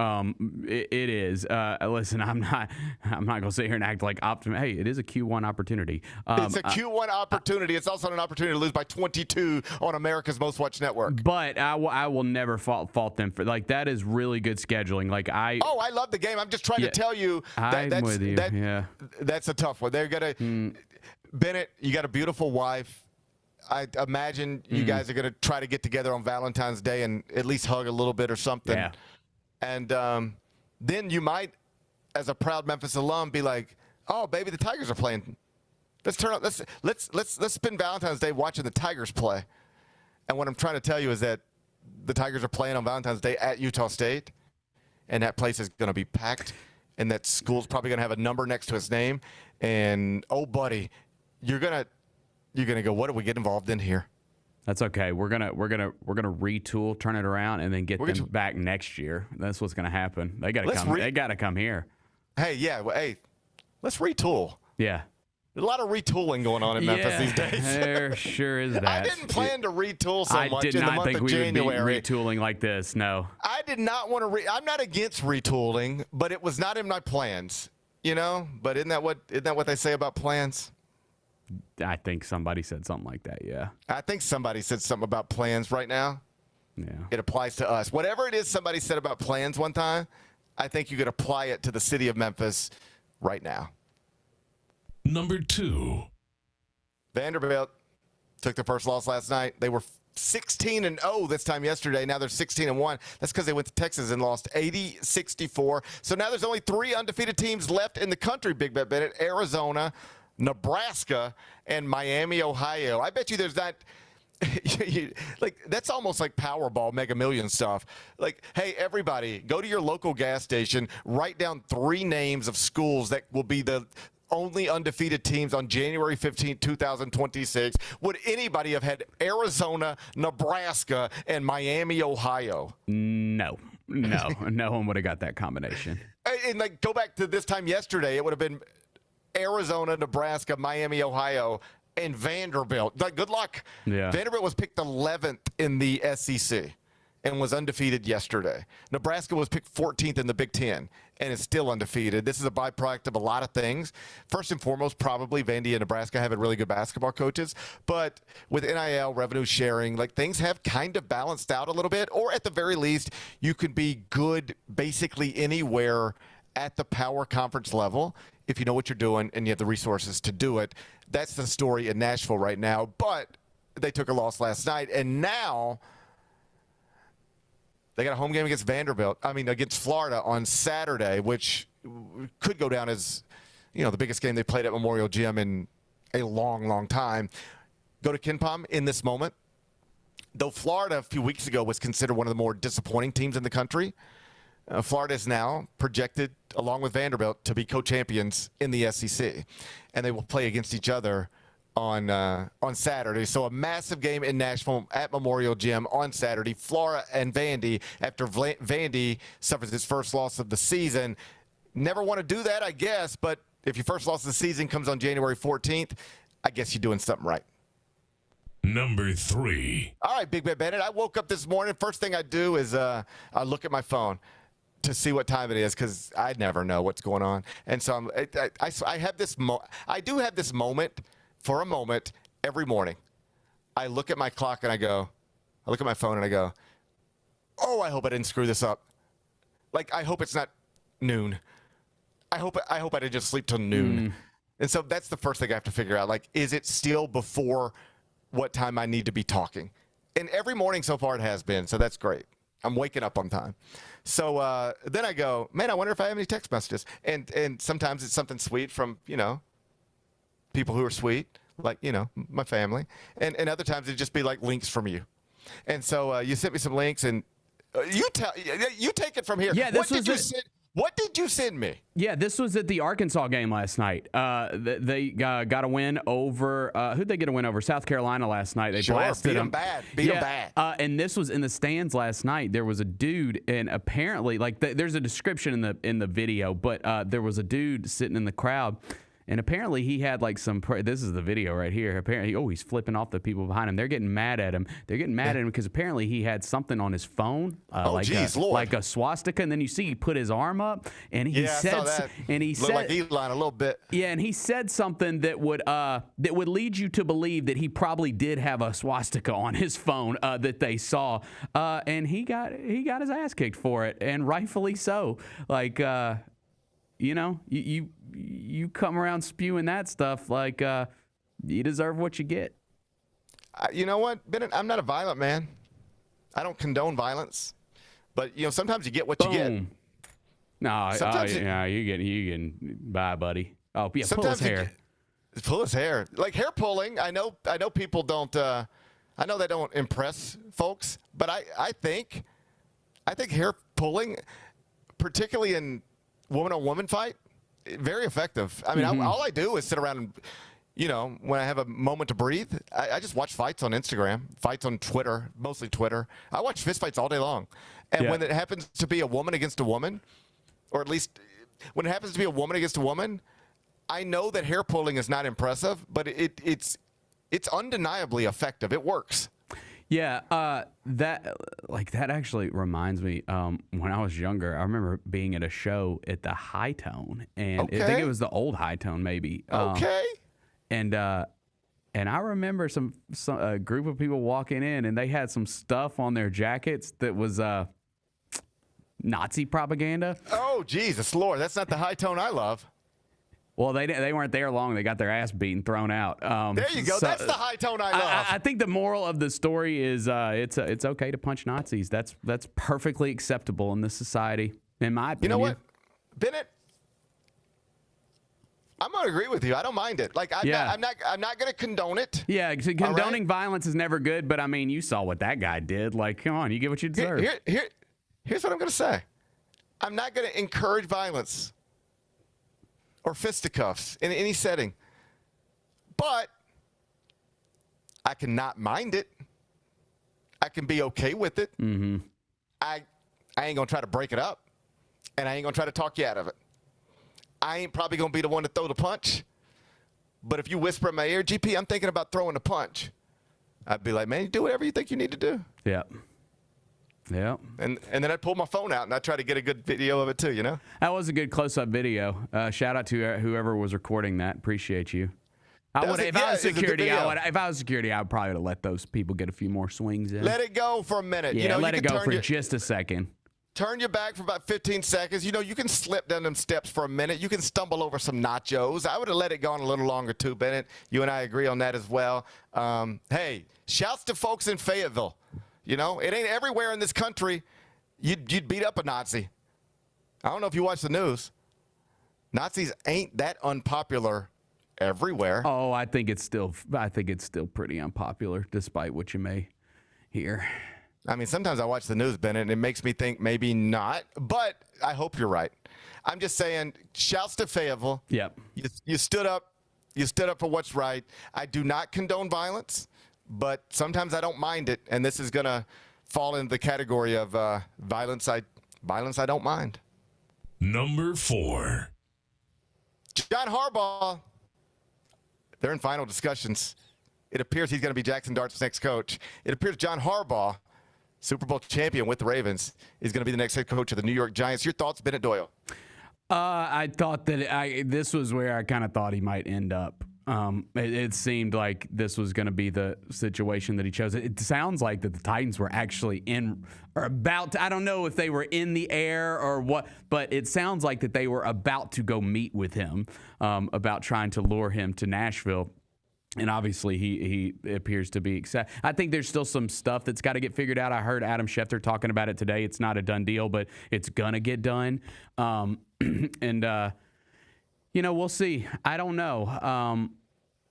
It is. Listen, I'm not gonna sit here and act like optimism. Hey, it is a Q1 opportunity. It's a Q1 opportunity. It's also an opportunity to lose by 22 on America's Most Watched Network. But I will never fault them for that is really good scheduling. I love the game. I'm just trying to tell you I'm with you. That's a tough one. They're gonna. Bennett, you got a beautiful wife. I imagine you guys are going to try to get together on Valentine's Day and at least hug a little bit or something. Yeah. And then you might, as a proud Memphis alum, be like, Oh, baby, the Tigers are playing. Let's turn up. Let's spend Valentine's Day watching the Tigers play. And what I'm trying to tell you is that the Tigers are playing on Valentine's Day at Utah State, and that place is going to be packed, and that school's probably going to have a number next to its name. And oh, buddy, you're gonna go, what did we get involved in here? That's okay. We're gonna retool, turn it around, and then get them back next year. That's what's gonna happen. They gotta come. They gotta come here. Hey, yeah. Well, hey, let's retool. Yeah. There's a lot of retooling going on in Memphis these days. There sure is that. I didn't plan to retool so much in the month of January. I did not think we would be retooling like this. No. I did not want to. I'm not against retooling, but it was not in my plans. You know. But isn't that what they say about plans? I think somebody said something like that. Yeah. I think somebody said something about plans right now. Yeah. It applies to us. Whatever it is somebody said about plans one time, I think you could apply it to the city of Memphis right now. Number 2. Vanderbilt took their first loss last night. They were 16-0 this time yesterday. Now they're 16-1. That's because they went to Texas and lost 80-64. So now there's only 3 undefeated teams left in the country, Big Bet Bennett: Arizona, Nebraska, and Miami, Ohio. I bet you there's not like, that's almost like Powerball Mega Million stuff. Like, hey, everybody, go to your local gas station, write down 3 names of schools that will be the only undefeated teams on January 15, 2026. Would anybody have had Arizona, Nebraska, and Miami, Ohio? No. No one would have got that combination. And like, go back to this time yesterday, it would have been Arizona, Nebraska, Miami, Ohio, and Vanderbilt. Like, good luck. Yeah. Vanderbilt was picked 11th in the SEC and was undefeated yesterday. Nebraska was picked 14th in the Big Ten and is still undefeated. This is a byproduct of a lot of things. First and foremost, probably Vandy and Nebraska having really good basketball coaches. But with NIL, revenue sharing, like, things have kind of balanced out a little bit. Or at the very least, you can be good basically anywhere at the power conference level if you know what you're doing and you have the resources to do it. That's the story in Nashville right now. But they took a loss last night, and now they got a home game against Florida on Saturday, which could go down as, the biggest game they played at Memorial Gym in a long, long time. Go to KenPom in this moment. Though Florida a few weeks ago was considered one of the more disappointing teams in the country, Florida is now projected, along with Vanderbilt, to be co-champions in the SEC, and they will play against each other on Saturday. So a massive game in Nashville at Memorial Gym on Saturday. Florida and Vandy, after Vandy suffers its first loss of the season. Never want to do that, I guess, but if your first loss of the season comes on January 14th, I guess you're doing something right. Number 3. All right, Big Ben Bennett. I woke up this morning. First thing I do is I look at my phone to see what time it is, because I never know what's going on. And so I have this I do have this moment. For a moment, every morning, I look at my clock and I look at my phone and I go, oh, I hope I didn't screw this up. Like, I hope it's not noon. I hope I didn't just sleep till noon. And so that's the first thing I have to figure out. Like, is it still before what time I need to be talking? And every morning so far it has been, so that's great. I'm waking up on time. So then I go, man, I wonder if I have any text messages. And sometimes it's something sweet from, people who are sweet, like, my family. And other times it'd just be like links from you. And so you sent me some links, and you take it from here. Yeah, what did you send me? Yeah, this was at the Arkansas game last night. They got a win over who'd they get a win over? South Carolina last night. They blasted them. Beat them bad. And this was in the stands last night. There was a dude, and apparently, like, there's a description in the video, but there was a dude sitting in the crowd. And apparently he had like this is the video right here. Apparently, he's flipping off the people behind him. They're getting mad at him. They're getting mad at him because apparently he had something on his phone, like a swastika. And then you see he put his arm up, and he said, I saw that. And he looked said, like Elon a little bit. Yeah, and he said something that would lead you to believe that he probably did have a swastika on his phone that they saw, and he got his ass kicked for it, and rightfully so. Like. You come around spewing that stuff, like, you deserve what you get. You know what, Bennett? I'm not a violent man. I don't condone violence. But, sometimes you get what you get. No, you getting bye, buddy. Oh, yeah, pull his Sometimes hair. Pull his hair. Like hair pulling, I know people don't, I know they don't impress folks, but I think hair pulling, particularly in woman-on-woman fight, very effective. I mean, all I do is sit around and, when I have a moment to breathe, I just watch fights on Instagram, fights on Twitter, mostly Twitter. I watch fist fights all day long. And when it happens to be a woman against a woman, or at least when it happens to be a woman against a woman, I know that hair pulling is not impressive, but it's undeniably effective. It works. Yeah, that actually reminds me. When I was younger, I remember being at a show at the High Tone, and I think it was the old High Tone, maybe. And I remember a group of people walking in, and they had some stuff on their jackets that was Nazi propaganda. Oh, Jesus Lord, that's not the High Tone I love. Well, they weren't there long. They got their ass beaten, thrown out. There you go. That's the High Tone I love. I think the moral of the story is it's okay to punch Nazis. That's perfectly acceptable in this society, in my opinion. You know what, Bennett? I'm gonna agree with you. I don't mind it. Like I'm not gonna condone it. Yeah, condoning violence is never good. But I mean, you saw what that guy did. Like, come on, you get what you deserve. Here's what I'm gonna say. I'm not gonna encourage violence or fisticuffs in any setting. But I cannot mind it. I can be okay with it. Mm-hmm. I ain't going to try to break it up, and I ain't going to try to talk you out of it. I ain't probably going to be the one to throw the punch. But if you whisper in my ear, GP, I'm thinking about throwing a punch, I'd be like, man, you do whatever you think you need to do. Yeah. Yeah. And then I'd pull my phone out and I'd try to get a good video of it too, That was a good close-up video. Shout out to whoever was recording that. Appreciate you. If I was security, I would probably have let those people get a few more swings in. Let it go for a minute. Yeah, let it go for just a second. Turn your back for about 15 seconds. You can slip down them steps for a minute. You can stumble over some nachos. I would have let it go on a little longer too, Bennett. You and I agree on that as well. Hey, shouts to folks in Fayetteville. It ain't everywhere in this country you'd beat up a Nazi. I don't know if you watch the news. Nazis ain't that unpopular everywhere. Oh, I think it's still pretty unpopular, despite what you may hear. I mean, sometimes I watch the news, Bennett, and it makes me think maybe not, but I hope you're right. I'm just saying, shouts to Fayetteville. Yep. You stood up. You stood up for what's right. I do not condone violence, but sometimes I don't mind it, and this is going to fall into the category of violence I don't mind. Number 4. John Harbaugh. They're in final discussions. It appears he's going to be Jackson Dart's next coach. It appears John Harbaugh, Super Bowl champion with the Ravens, is going to be the next head coach of the New York Giants. Your thoughts, Bennett Doyle? I thought that this was where I kind of thought he might end up. It seemed like this was going to be the situation that he chose. It sounds like that the Titans were actually I don't know if they were in the air or what, but it sounds like that they were about to go meet with him about trying to lure him to Nashville. And obviously, he appears to be excited. I think there's still some stuff that's got to get figured out. I heard Adam Schefter talking about it today. It's not a done deal, but it's going to get done. We'll see. I don't know.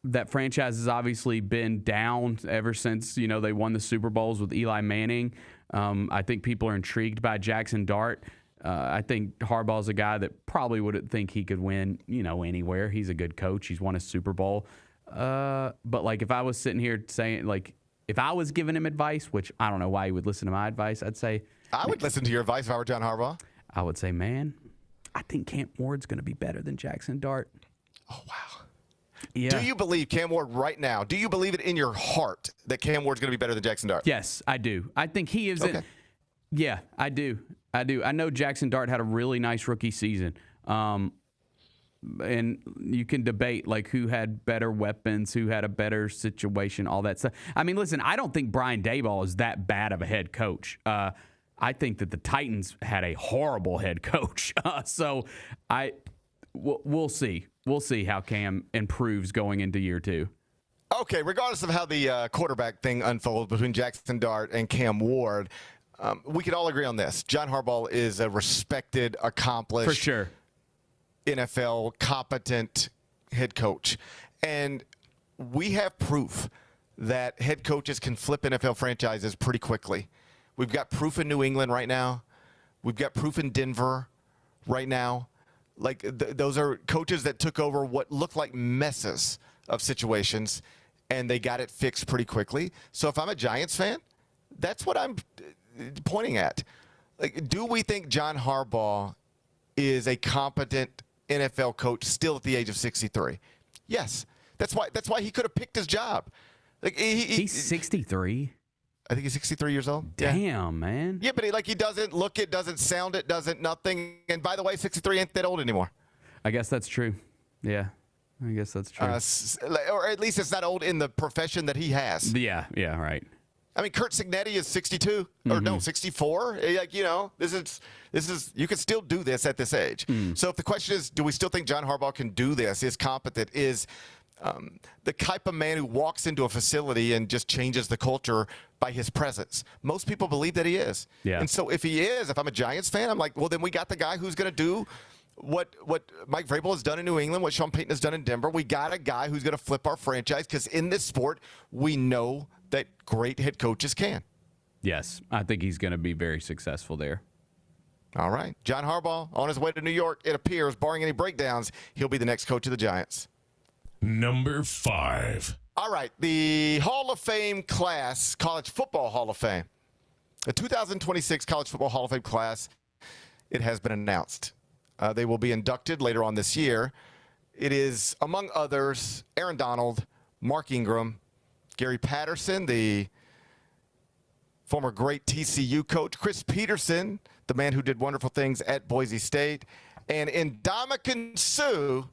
That franchise has obviously been down ever since, they won the Super Bowls with Eli Manning. I think people are intrigued by Jackson Dart. I think Harbaugh's a guy that probably wouldn't think he could win, anywhere. He's a good coach. He's won a Super Bowl. But if I was sitting here saying, if I was giving him advice, which I don't know why he would listen to my advice, I'd say I would listen to your advice if I were John Harbaugh. I would say, man, I think Cam Ward's going to be better than Jackson Dart. Oh, wow. Yeah. Do you believe Cam Ward right now? Do you believe it in your heart that Cam Ward's going to be better than Jackson Dart? Yes, I do. I think he is. Okay. Yeah, I do. I know Jackson Dart had a really nice rookie season. And you can debate who had better weapons, who had a better situation, all that stuff. I mean, listen, I don't think Brian Daboll is that bad of a head coach. I think that the Titans had a horrible head coach. We'll see. We'll see how Cam improves going into year 2. Okay, regardless of how the quarterback thing unfolds between Jackson Dart and Cam Ward, we could all agree on this. John Harbaugh is a respected, accomplished, for sure, NFL competent head coach. And we have proof that head coaches can flip NFL franchises pretty quickly. We've got proof in New England right now. We've got proof in Denver right now. Like, those are coaches that took over what looked like messes of situations, and they got it fixed pretty quickly. So if I'm a Giants fan, that's what I'm pointing at. Like, do we think John Harbaugh is a competent NFL coach still at the age of 63? Yes. That's why he could have picked his job. Like, he's 63. I think he's 63 years old. Damn, man. Yeah, but he doesn't look it, doesn't sound it, doesn't nothing. And by the way, 63 ain't that old anymore. I guess that's true. Yeah, I guess that's true. Or at least it's not old in the profession that he has. Yeah, right. I mean, Kurt Signetti is 62 or no, 64. Like, this is you can still do this at this age. So if the question is, do we still think John Harbaugh can do this? Is competent? Is the type of man who walks into a facility and just changes the culture by his presence? Most people believe that he is. Yeah. And so if he is, if I'm a Giants fan, I'm like, well, then we got the guy who's going to do what Mike Vrabel has done in New England, what Sean Payton has done in Denver. We got a guy who's going to flip our franchise, because in this sport, we know that great head coaches can. Yes, I think he's going to be very successful there. All right. John Harbaugh on his way to New York. It appears, barring any breakdowns, he'll be the next coach of the Giants. Number 5. All right, the Hall of Fame class, College Football Hall of Fame. The 2026 College Football Hall of Fame class, it has been announced. They will be inducted later on this year. It is, among others, Aaron Donald, Mark Ingram, Gary Patterson, the former great TCU coach, Chris Peterson, the man who did wonderful things at Boise State, and Ndamukong Suh,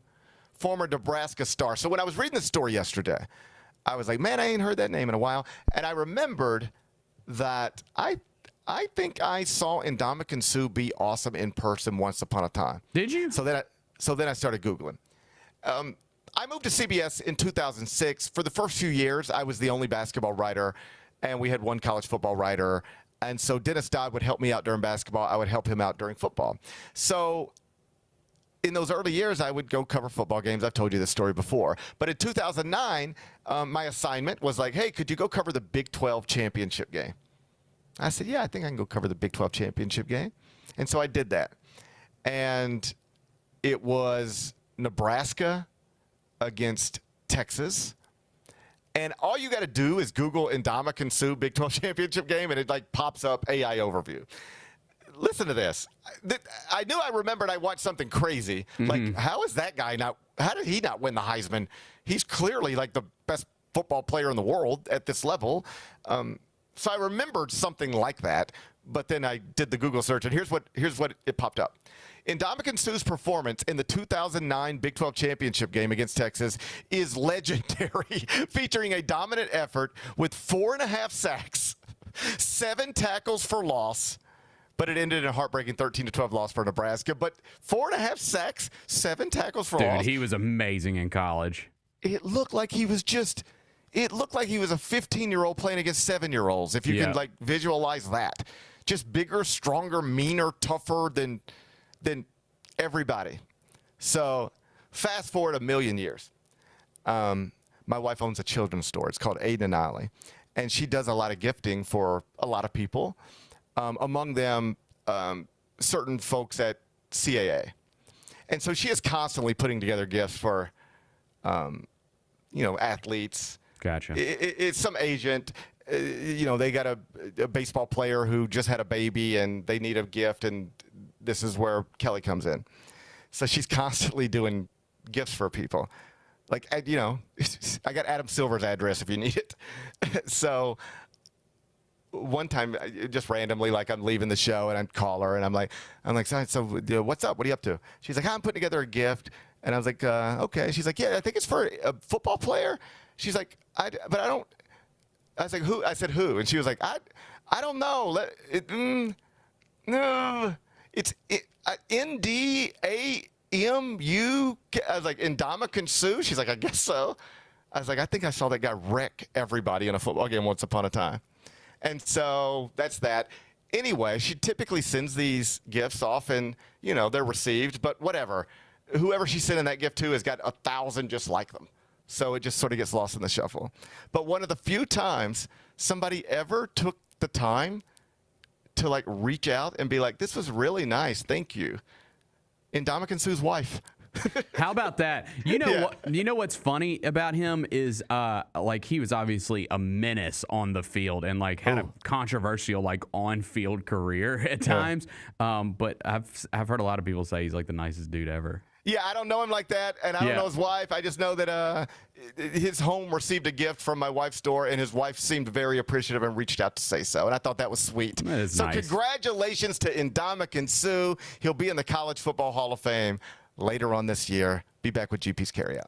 former Nebraska star. So when I was reading the story yesterday, I was like, man, I ain't heard that name in a while. And I remembered that I think I saw Ndamukong Suh be awesome in person once upon a time. Did you? So then I started Googling. I moved to CBS in 2006. For the first few years, I was the only basketball writer, and we had one college football writer. And so Dennis Dodd would help me out during basketball. I would help him out during football. So in those early years, I would go cover football games. I've told you this story before. But in 2009, my assignment was like, hey, could you go cover the Big 12 championship game? I said, yeah, I think I can go cover the Big 12 championship game. And so I did that. And it was Nebraska against Texas. And all you got to do is Google Ndamukong Suh Big 12 championship game, and it like pops up AI overview. Listen to this. I knew I remembered I watched something crazy. Like, how did he not win the Heisman? He's clearly like the best football player in the world at this level. So I remembered something like that, but then I did the Google search, and here's what it popped up. Ndamukong Suh's performance in the 2009 Big 12 championship game against Texas is legendary, featuring a dominant effort with 4.5 sacks, 7 tackles for loss, but it ended in a heartbreaking 13-12 loss for Nebraska. But 4.5 sacks, 7 tackles for loss. Dude, he was amazing in college. It looked like he was a 15-year-old playing against 7-year-olds, if you can like visualize that. Just bigger, stronger, meaner, tougher than everybody. So fast forward a million years. My wife owns a children's store. It's called Aiden and Ollie. And she does a lot of gifting for a lot of people. Among them, certain folks at CAA. And so she is constantly putting together gifts for, athletes. Gotcha. It's some agent. They got a baseball player who just had a baby and they need a gift, and this is where Kelly comes in. So she's constantly doing gifts for people. Like, I got Adam Silver's address if you need it. So one time, just randomly, like I'm leaving the show and I call her and I'm like, so what's up? What are you up to? She's like, I'm putting together a gift. And I was like, okay. She's like, yeah, I think it's for a football player. She's like, but I don't. I was like, who? I said, who? And she was like, I don't know. No, it's Ndamukong. I was like, Ndamukong Suh? She's like, I guess so. I was like, I think I saw that guy wreck everybody in a football game once upon a time. And so that's that. Anyway, she typically sends these gifts off and, they're received, but whatever. whoever she's sending that gift to has got 1,000 just like them. So it just sort of gets lost in the shuffle. But one of the few times somebody ever took the time to like reach out and be like, this was really nice, thank you. Ndamukong Suh's wife. How about that? You know what's funny about him is like he was obviously a menace on the field and like had a controversial like on-field career at times. But I've heard a lot of people say he's like the nicest dude ever. Yeah, I don't know him like that, and I don't know his wife. I just know that his home received a gift from my wife's store, and his wife seemed very appreciative and reached out to say so, and I thought that was sweet. That is so nice. Congratulations to Ndamukong Suh. He'll be in the College Football Hall of Fame later on this year. Be back with GP's Carryout.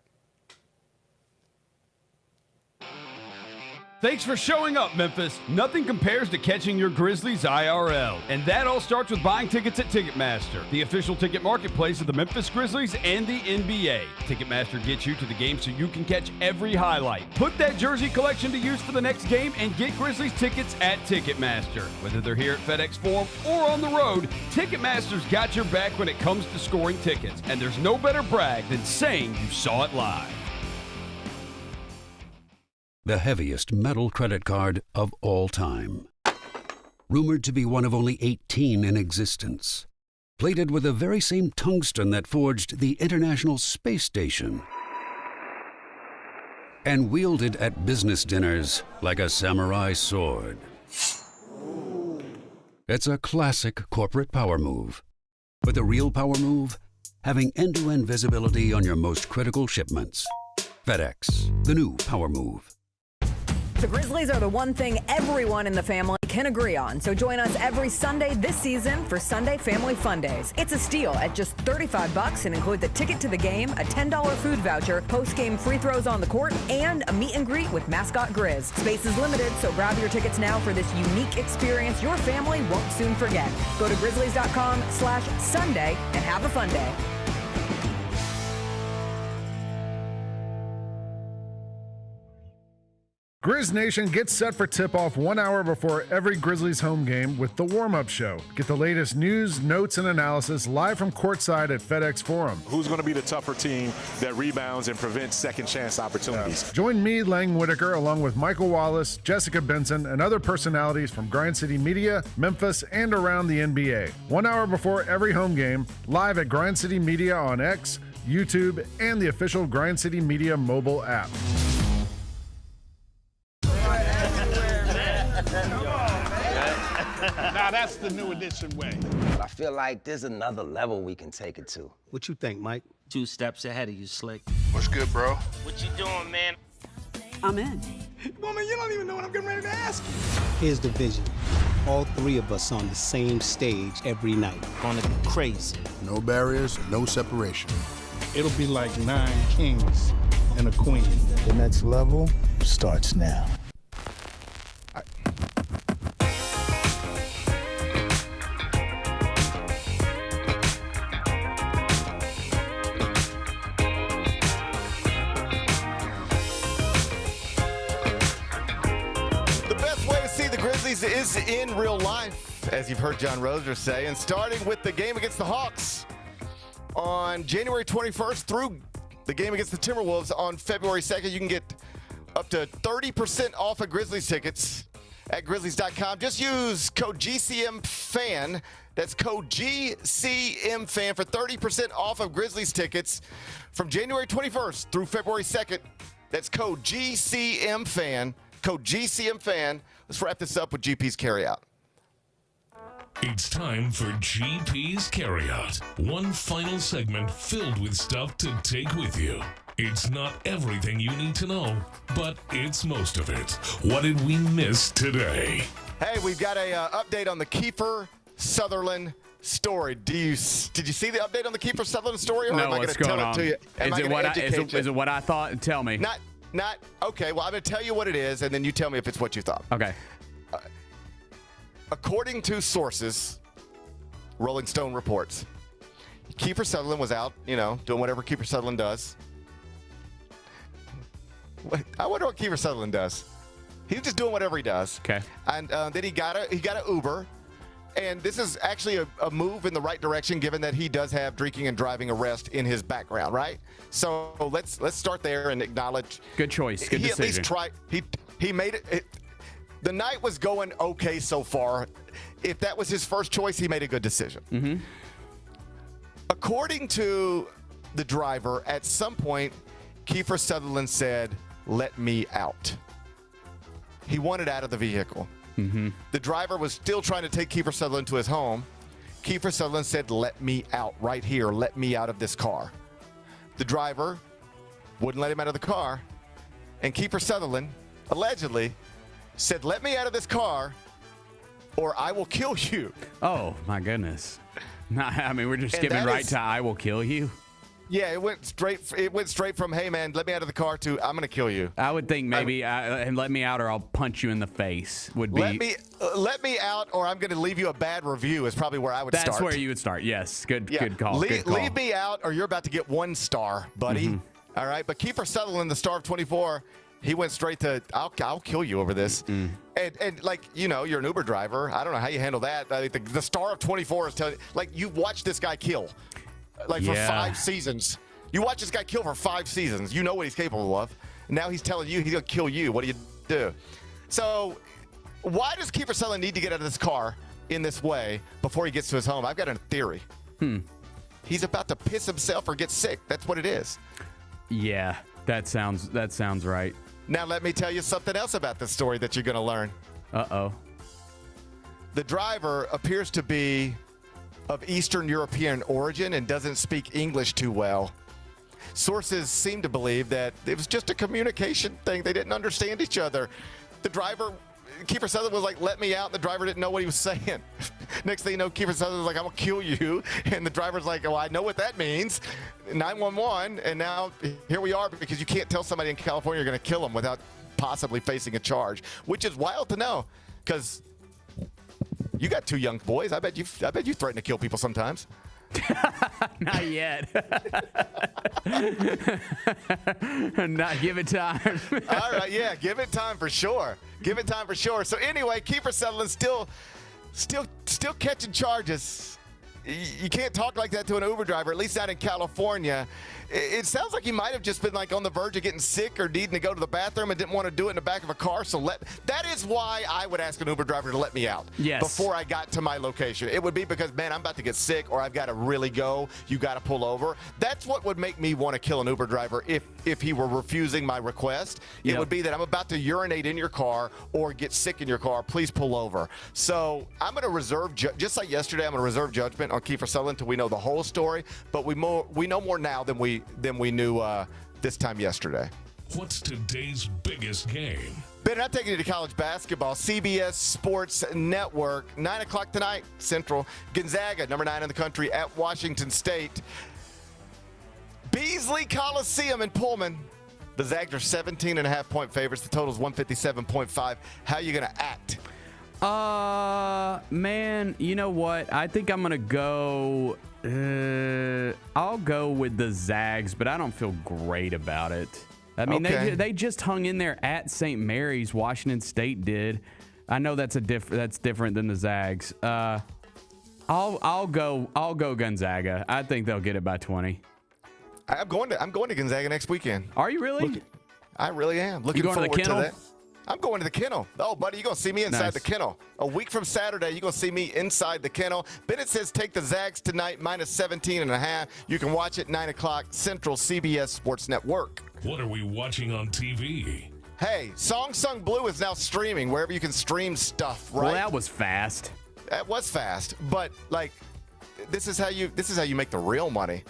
Thanks for showing up, Memphis. Nothing compares to catching your Grizzlies IRL. And that all starts with buying tickets at Ticketmaster, the official ticket marketplace of the Memphis Grizzlies and the NBA. Ticketmaster gets you to the game so you can catch every highlight. Put that jersey collection to use for the next game and get Grizzlies tickets at Ticketmaster. Whether they're here at FedExForum or on the road, Ticketmaster's got your back when it comes to scoring tickets. And there's no better brag than saying you saw it live. The heaviest metal credit card of all time. Rumored to be one of only 18 in existence. Plated with the very same tungsten that forged the International Space Station. And wielded at business dinners like a samurai sword. It's a classic corporate power move. But the real power move? Having end-to-end visibility on your most critical shipments. FedEx, the new power move. The Grizzlies are the one thing everyone in the family can agree on. So join us every Sunday this season for Sunday Family Fun Days. It's a steal at just $35 and includes a ticket to the game, a $10 food voucher, post-game free throws on the court, and a meet and greet with mascot Grizz. Space is limited, so grab your tickets now for this unique experience your family won't soon forget. Go to grizzlies.com/Sunday and have a fun day. Grizz Nation gets set for tip-off 1 hour before every Grizzlies home game with the warm-up show. Get the latest news, notes, and analysis live from courtside at FedExForum. Who's going to be the tougher team that rebounds and prevents second chance opportunities? Join me, Lang Whitaker, along with Michael Wallace, Jessica Benson, and other personalities from Grind City Media, Memphis, and around the NBA. 1 hour before every home game, live at Grind City Media on X, YouTube, and the official Grind City Media mobile app. Now that's the new edition way. I feel like there's another level we can take it to. What you think, Mike? 2 steps ahead of you, Slick. What's good, bro? What you doing, man? I'm in. Woman, you don't even know what I'm getting ready to ask you. Here's the vision. All 3 of us on the same stage every night. Gonna be crazy. No barriers, no separation. It'll be like 9 kings and a queen. The next level starts now. Is in real life, as you've heard John Roser say, and starting with the game against the Hawks on January 21st through the game against the Timberwolves on February 2nd. You can get up to 30% off of Grizzlies tickets at Grizzlies.com. Just use code GCMFAN. That's code GCMFAN for 30% off of Grizzlies tickets from January 21st through February 2nd. That's code GCMFAN. Code GCMFAN. Let's wrap this up with GP's Carryout. It's time for GP's Carryout. One final segment filled with stuff to take with you. It's not everything you need to know, but it's most of it. What did we miss today? Hey, we've got a update on the Kiefer Sutherland story. Did you see the update on the Kiefer Sutherland story? Or No, am I what's gonna going tell on? it to you? Is it what I thought? Tell me. Not okay. Well, I'm going to tell you what it is, and then you tell me if it's what you thought. Okay. According to sources, Rolling Stone reports, Kiefer Sutherland was out, doing whatever Kiefer Sutherland does. I wonder what Kiefer Sutherland does. He's just doing whatever he does. Okay. And then he got a Uber, And this is actually a move in the right direction, given that he does have drinking and driving arrest in his background, right? So let's start there and acknowledge. Good choice. Good decision. He at least tried. He made it. The night was going okay so far. If that was his first choice, he made a good decision. Mm-hmm. According to the driver, at some point, Kiefer Sutherland said, "Let me out." He wanted out of the vehicle. Mm-hmm. The driver was still trying to take Kiefer Sutherland to his home. Kiefer Sutherland said, "Let me out right here. Let me out of this car." The driver wouldn't let him out of the car. And Kiefer Sutherland allegedly said, "Let me out of this car or I will kill you." Oh, my goodness. I mean, we're just skipping right to "I will kill you." Yeah, it went straight from, "Hey man, let me out of the car," to "I'm gonna kill you." I would think maybe and "let me out or I'll punch you in the face" would be. Let me out or I'm gonna leave you a bad review is probably where I would start. That's where you would start. Yes, good call. Good call. Leave me out or you're about to get 1 star, buddy. Mm-hmm. All right, but Kiefer Sutherland, the star of 24, he went straight to I'll kill you over this. And like, you're an Uber driver. I don't know how you handle that. I mean, the star of 24 is telling you, like, you've watched this guy kill. For 5 seasons. You watch this guy kill for 5 seasons. You know what he's capable of. Now he's telling you he's going to kill you. What do you do? So why does Kiefer Sutherland need to get out of this car in this way before he gets to his home? I've got a theory. He's about to piss himself or get sick. That's what it is. Yeah, that sounds right. Now let me tell you something else about this story that you're going to learn. Uh-oh. The driver appears to be of Eastern European origin and doesn't speak English too well. Sources seem to believe that it was just a communication thing. They didn't understand each other. The driver, Kiefer Sutherland, was like, "Let me out." The driver didn't know what he was saying. Next thing you know, Kiefer Sutherland was like, "I'm going to kill you." And the driver's like, "Oh, I know what that means." 911. And now here we are, because you can't tell somebody in California you're going to kill them without possibly facing a charge, which is wild to know, because you got 2 young boys. I bet you threaten to kill people sometimes. Not yet. Not give it time. All right, yeah, give it time for sure. Give it time for sure. So anyway, Kiefer Sutherland still catching charges. You can't talk like that to an Uber driver, at least not in California. It sounds like he might have just been like on the verge of getting sick or needing to go to the bathroom and didn't want to do it in the back of a car. So that is why I would ask an Uber driver to let me out before I got to my location. It would be because, man, I'm about to get sick or I've got to really go. You got to pull over. That's what would make me want to kill an Uber driver if he were refusing my request. It would be that I'm about to urinate in your car or get sick in your car. Please pull over. So I'm going to reserve, just like yesterday, I'm going to reserve judgment on Kiefer Sutherland until we know the whole story. But we know more now than we knew this time yesterday. What's today's biggest game? Ben, I'm taking you to college basketball. CBS Sports Network, 9 o'clock tonight, Central. Gonzaga, number 9 in the country, at Washington State. Beasley Coliseum in Pullman. The Zags are 17.5-point favorites. The total is 157.5. How are you going to act? Man, you know what? I think I'm gonna go. I'll go with the Zags, but I don't feel great about it. I mean, they just hung in there at St. Mary's. Washington State did. I know that's different than the Zags. I'll go Gonzaga. I think they'll get it by 20. I'm going to Gonzaga next weekend. Are you really? I really am. Looking forward to that. I'm going to the kennel. Oh, buddy, you're going to see me inside the kennel. A week from Saturday, you're going to see me inside the kennel. Bennett says take the Zags tonight, minus 17.5. You can watch it 9 o'clock Central, CBS Sports Network. What are we watching on TV? Hey, Song Sung Blue is now streaming wherever you can stream stuff, right? Well, that was fast. That was fast, but like, this is how you make the real money.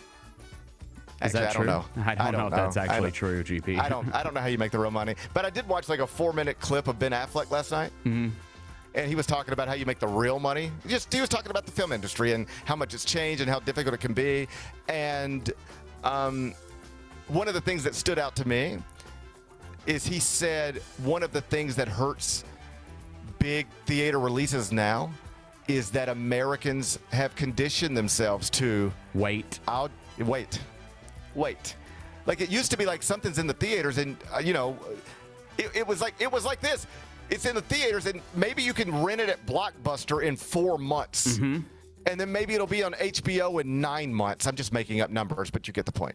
Is that true? I don't know. I don't know if that's actually true, GP. I don't know how you make the real money. But I did watch like a 4-minute clip of Ben Affleck last night. Mm-hmm. And he was talking about how you make the real money. He was talking about the film industry and how much it's changed and how difficult it can be. And one of the things that stood out to me is he said one of the things that hurts big theater releases now is that Americans have conditioned themselves to wait. Like it used to be like something's in the theaters and it was like this. it's in the theaters, and maybe you can rent it at Blockbuster in 4 months. Mm-hmm. And then maybe it'll be on HBO in 9 months. I'm just making up numbers, but you get the point.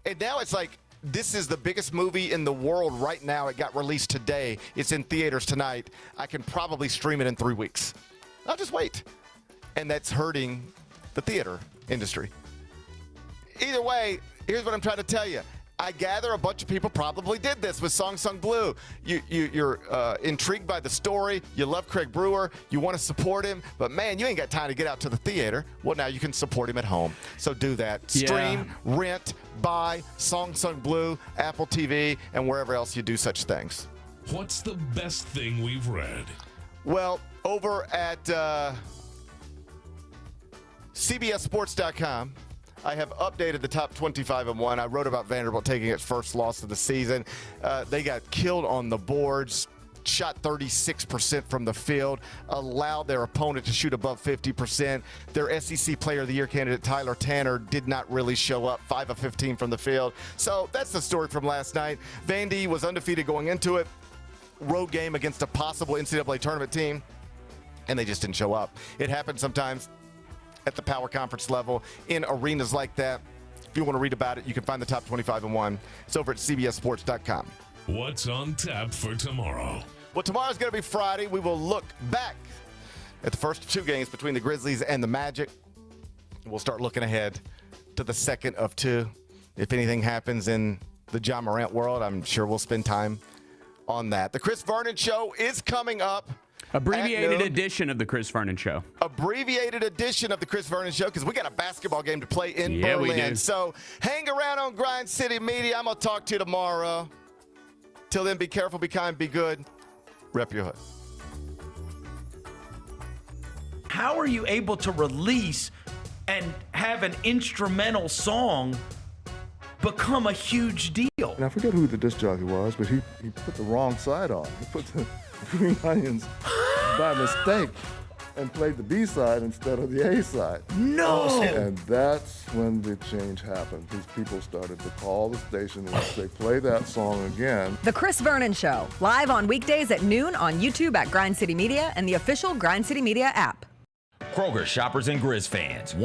And now it's like, this is the biggest movie in the world right now. It got released today. It's in theaters tonight. I can probably stream it in 3 weeks. I'll just wait. And that's hurting the theater industry. Either way, here's what I'm trying to tell you. I gather a bunch of people probably did this with Song Sung Blue. You're intrigued by the story. You love Craig Brewer. You want to support him. But, man, you ain't got time to get out to the theater. Well, now you can support him at home. So do that. Stream, rent, buy Song Sung Blue, Apple TV, and wherever else you do such things. What's the best thing we've read? Well, over at CBSSports.com, I have updated the top 25-1. I wrote about Vanderbilt taking its first loss of the season. They got killed on the boards, shot 36% from the field, allowed their opponent to shoot above 50%. Their SEC Player of the Year candidate, Tyler Tanner, did not really show up, 5 of 15 from the field. So that's the story from last night. Vandy was undefeated going into it. Road game against a possible NCAA tournament team, and they just didn't show up. It happens sometimes at the power conference level in arenas like that. If you want to read about it, you can find the top 25-1. It's over at CBSSports.com. What's on tap for tomorrow? Well, tomorrow's going to be Friday. We will look back at the first 2 games between the Grizzlies and the Magic. We'll start looking ahead to the second of 2. If anything happens in the Ja Morant world, I'm sure we'll spend time on that. The Chris Vernon Show is coming up. Abbreviated edition of the Chris Vernon Show. Abbreviated edition of the Chris Vernon Show, because we got a basketball game to play in Berlin. We do. So hang around on Grind City Media. I'm going to talk to you tomorrow. Till then, be careful, be kind, be good. Rep your hood. How are you able to release and have an instrumental song become a huge deal? And I forget who the disc jockey was, but he put the wrong side on. He put the Green Onions by mistake and played the B side instead of the A side. No! And that's when the change happened. These people started to call the station and say, play that song again. The Chris Vernon Show, live on weekdays at noon on YouTube at Grind City Media and the official Grind City Media app. Kroger shoppers and Grizz fans.